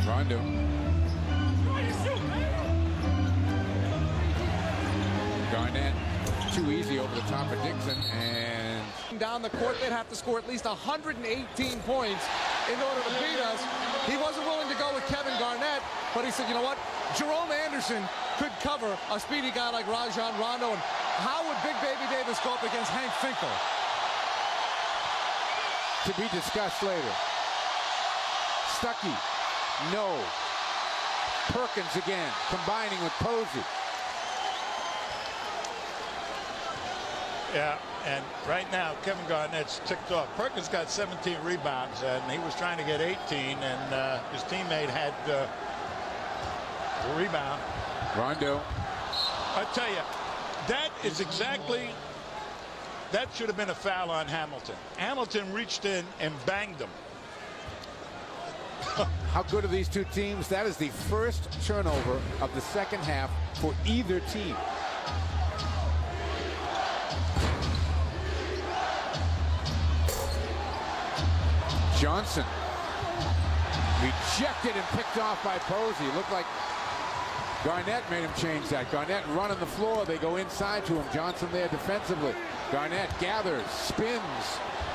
Rondo. Garnett too easy over the top of Dixon, and down the court, they'd have to score at least 118 points in order to beat us. He wasn't willing to go with Kevin Garnett, but he said, you know what? Jerome Anderson could cover a speedy guy like Rajon Rondo, and how would Big Baby Davis go up against Hank Finkel? To be discussed later. Stuckey, no. Perkins again, combining with Posey. Yeah, and right now Kevin Garnett's ticked off. Perkins got 17 rebounds, and he was trying to get 18, and his teammate had the rebound. Rondo. I tell you, that is exactly, that should have been a foul on Hamilton. Hamilton reached in and banged him. How good are these two teams? That is the first turnover of the second half for either team. Johnson rejected and picked off by Posey. Looked like Garnett made him change that. Garnett running the floor. They go inside to him. Johnson there defensively. Garnett gathers, spins,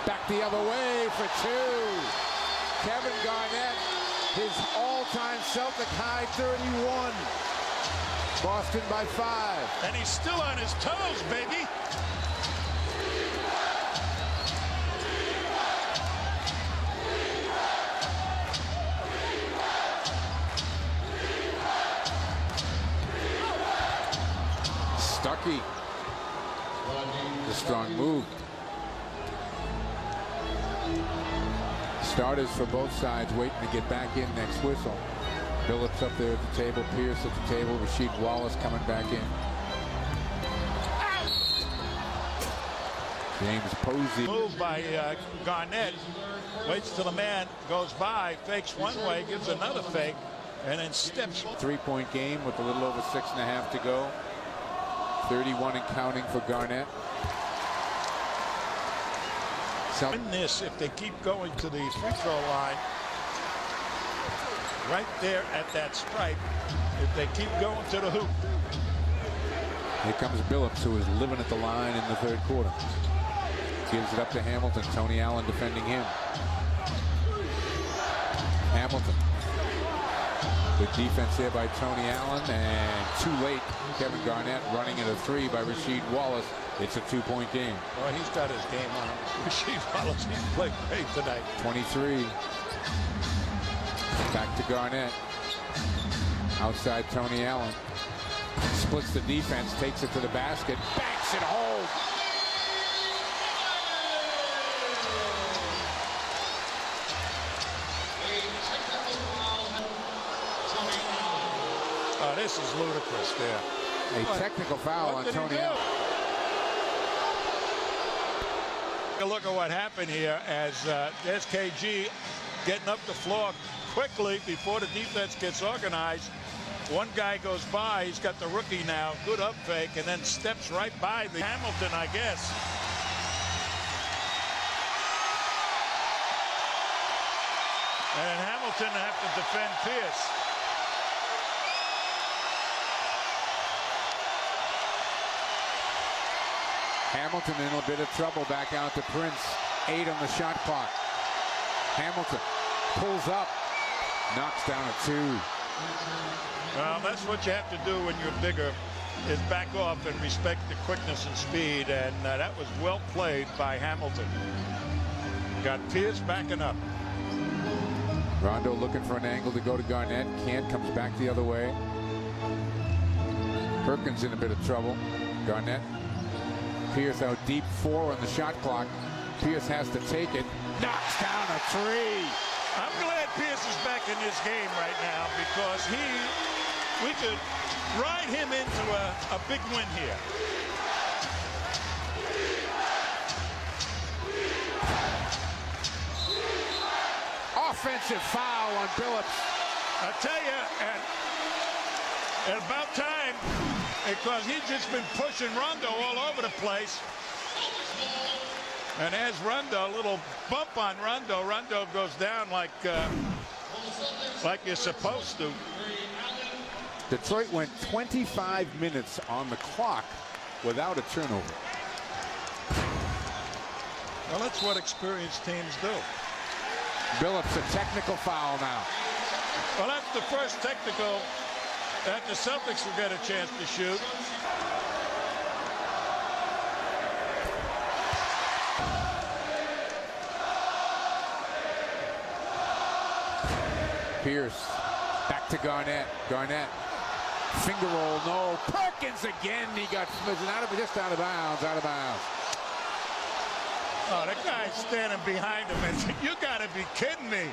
back the other way for 2. Kevin Garnett, his all-time Celtic high 31. Boston by 5. And he's still on his toes, baby. Stuckey, the strong move. Starters for both sides waiting to get back in next whistle. Billups up there at the table, Pierce at the table, Rasheed Wallace coming back in. James Posey. Move by Garnett. Waits till the man goes by, fakes one way, gives another fake, and then steps. 3-point game with a little over 6.5 to go. 31 and counting for Garnett. Win this if they keep going to the free throw line. Right there at that stripe. If they keep going to the hoop. Here comes Billups, who is living at the line in the third quarter. Gives it up to Hamilton. Tony Allen defending him. Hamilton. Good defense there by Tony Allen, and too late. Kevin Garnett running at a 3 by Rasheed Wallace. It's a 2-point game. Well, he's got his game on. Rasheed Wallace, he's played great tonight. 23. Back to Garnett. Outside Tony Allen. Splits the defense, takes it to the basket, banks it home. Oh, this is ludicrous there. A technical foul on Tony Allen. Take a look at what happened here as there's KG getting up the floor quickly before the defense gets organized. One guy goes by, he's got the rookie now, good up fake, and then steps right by the Hamilton, I guess. And Hamilton have to defend Pierce. Hamilton in a bit of trouble back out to Prince. 8 on the shot clock. Hamilton pulls up, knocks down a 2. Well, that's what you have to do when you're bigger, is back off and respect the quickness and speed, and that was well played by Hamilton. Got Pierce backing up. Rondo looking for an angle to go to Garnett. Can't, comes back the other way. Perkins in a bit of trouble. Garnett. Pierce out deep, 4 on the shot clock. Pierce has to take it. Knocks down a 3. I'm glad Pierce is back in this game right now, because we could ride him into a big win here. Offensive foul on Billups. I tell you, and about time, because he's just been pushing Rondo all over the place. And as Rondo, a little bump on Rondo, Rondo goes down like you're supposed to. Detroit went 25 minutes on the clock without a turnover. Well, that's what experienced teams do. Billups, a technical foul now. Well, that's the first technical that the Celtics will get a chance to shoot. Pierce back to Garnett. Garnett, finger roll, no. Perkins again. He got smitten just out of bounds. Out of bounds. Oh, that guy's standing behind him and said, "You got to be kidding me."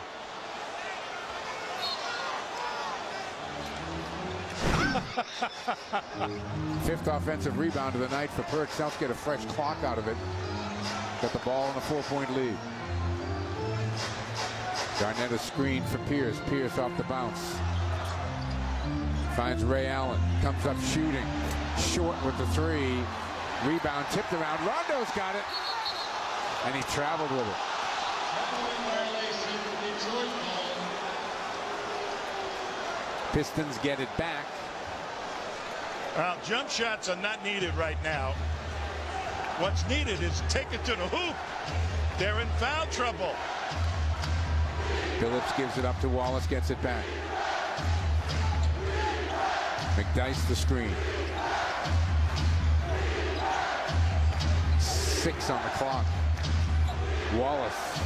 Fifth offensive rebound of the night for Perk. Celtics get a fresh clock out of it. Got the ball in a 4-point lead. Garnett a screen for Pierce. Pierce off the bounce. Finds Ray Allen. Comes up shooting. Short with the 3. Rebound tipped around. Rondo's got it. And he traveled with it. Pistons get it back. Well, jump shots are not needed right now. What's needed is take it to the hoop. They're in foul trouble. Billups gives it up to Wallace, gets it back. McDyess the screen. 6 on the clock. Wallace,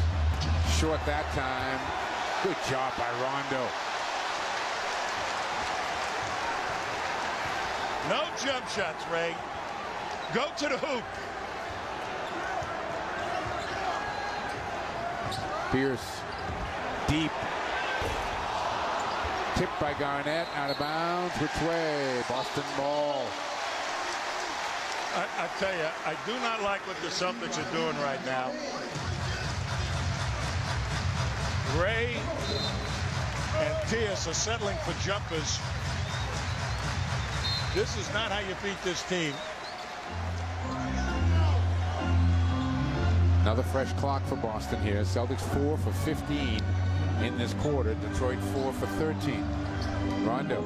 short that time. Good job by Rondo. No jump shots, Ray. Go to the hoop. Pierce, deep. Tipped by Garnett, out of bounds. Which way? Boston ball. I tell you, I do not like what the Celtics are doing right now. Ray and Pierce are settling for jumpers. This is not how you beat this team. Another fresh clock for Boston here. Celtics 4 for 15 in this quarter. Detroit 4 for 13. Rondo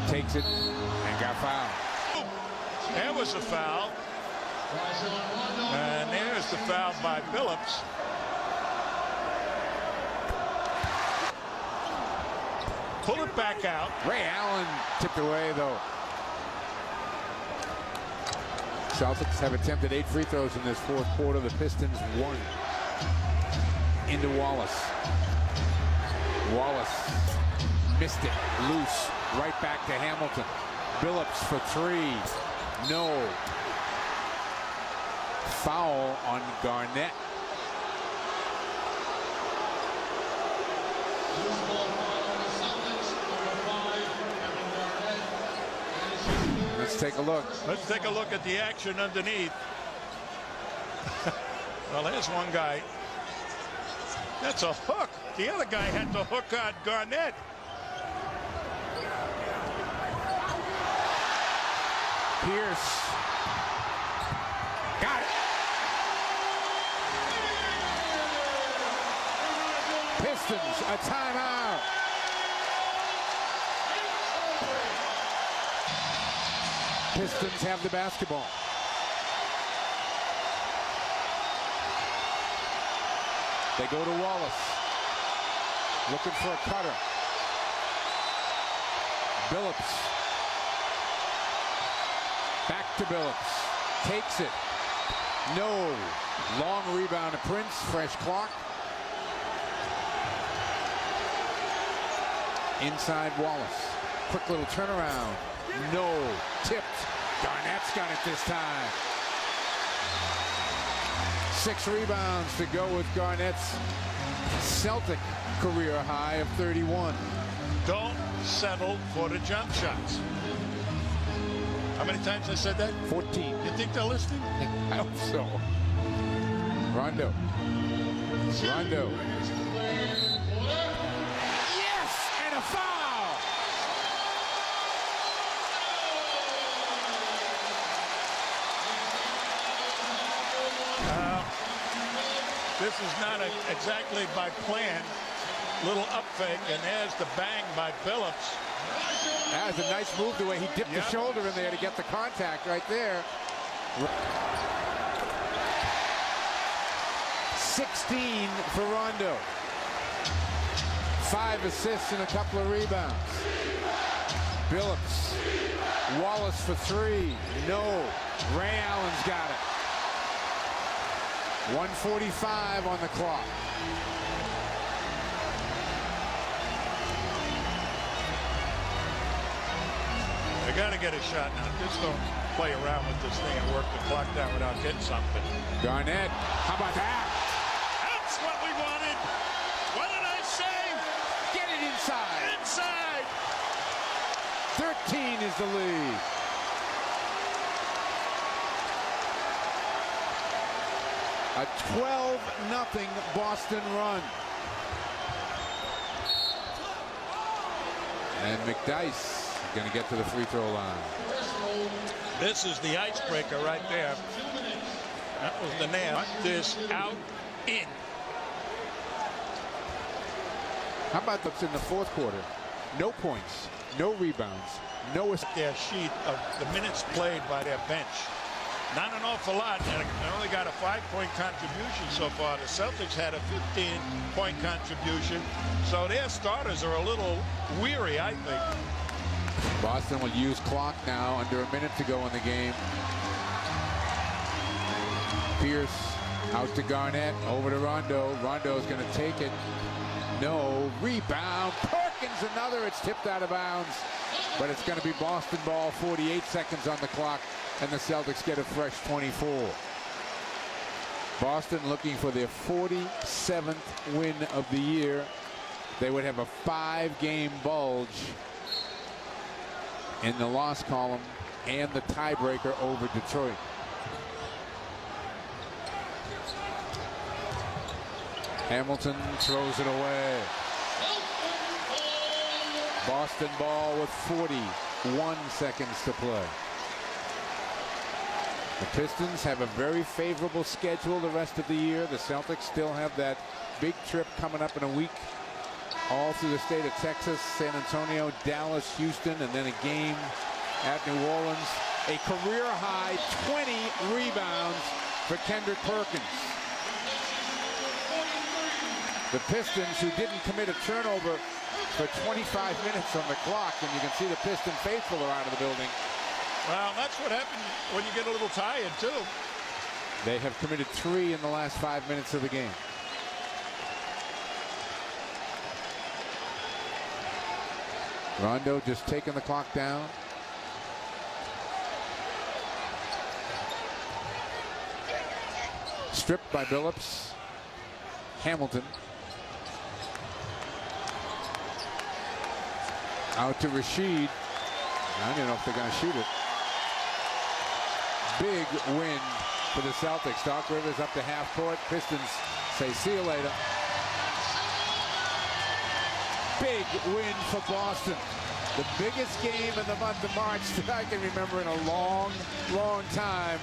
takes it and got fouled. There was a foul. And there's the foul by Billups. Pull it back out. Ray Allen tipped away, though. Celtics have attempted 8 free throws in this fourth quarter. The Pistons 1. Into Wallace. Wallace missed it. Loose. Right back to Hamilton. Billups for 3. No. Foul on Garnett. Let's take a look. Let's take a look at the action underneath. Well, there's one guy. That's a hook. The other guy had to hook on Garnett. Pierce. Got it. Pistons, a timeout. Pistons have the basketball. They go to Wallace. Looking for a cutter. Billups. Back to Billups. Takes it. No. Long rebound to Prince. Fresh clock. Inside Wallace. Quick little turnaround. No. Tipped. Garnett's got it this time. 6 rebounds to go with Garnett's Celtic career high of 31. Don't settle for the jump shots. How many times I said that? 14. You think they're listening? I hope so. Rondo. Rondo. Yes! And a foul! This is not exactly by plan. Little up fake, and there's the bang by Billups. That was a nice move the way he dipped the shoulder in there to get the contact right there. 16 for Rondo. 5 assists and a couple of rebounds. Billups. Wallace for 3. No. Ray Allen's got it. 1:45 on the clock. They got to get a shot now. Just don't play around with this thing and work the clock down without getting something. Garnett, how about that? That's what we wanted. What did I say? Get it inside. Inside. 13 is the lead. A 12-0 Boston run. And McDyess going to get to the free throw line. This is the icebreaker right there. That was the nail. This out, in. How about this in the fourth quarter? No points, no rebounds, no assists. Their sheet of the minutes played by their bench. Not an awful lot. They only got a 5-point contribution so far. The Celtics had a 15-point contribution. So their starters are a little weary, I think. Boston will use clock now, under a minute to go in the game. Pierce out to Garnett, over to Rondo. Rondo's going to take it. No. Rebound. Perkins another. It's tipped out of bounds. But it's going to be Boston ball. 48 seconds on the clock. And the Celtics get a fresh 24. Boston looking for their 47th win of the year. They would have a 5-game bulge in the loss column and the tiebreaker over Detroit. Hamilton throws it away. Boston ball with 41 seconds to play. The Pistons have a very favorable schedule the rest of the year. The Celtics still have that big trip coming up in a week, all through the state of Texas, San Antonio, Dallas, Houston, and then a game at New Orleans. A career-high 20 rebounds for Kendrick Perkins. The Pistons, who didn't commit a turnover for 25 minutes on the clock, and you can see the Piston faithful are out of the building. Well, that's what happens when you get a little tired, too. They have committed 3 in the last 5 minutes of the game. Rondo just taking the clock down. Stripped by Billups. Hamilton. Out to Rashid. I don't know if they're going to shoot it. Big win for the Celtics. Doc Rivers up to half court. Pistons say see you later. Big win for Boston. The biggest game in the month of March that I can remember in a long, long time.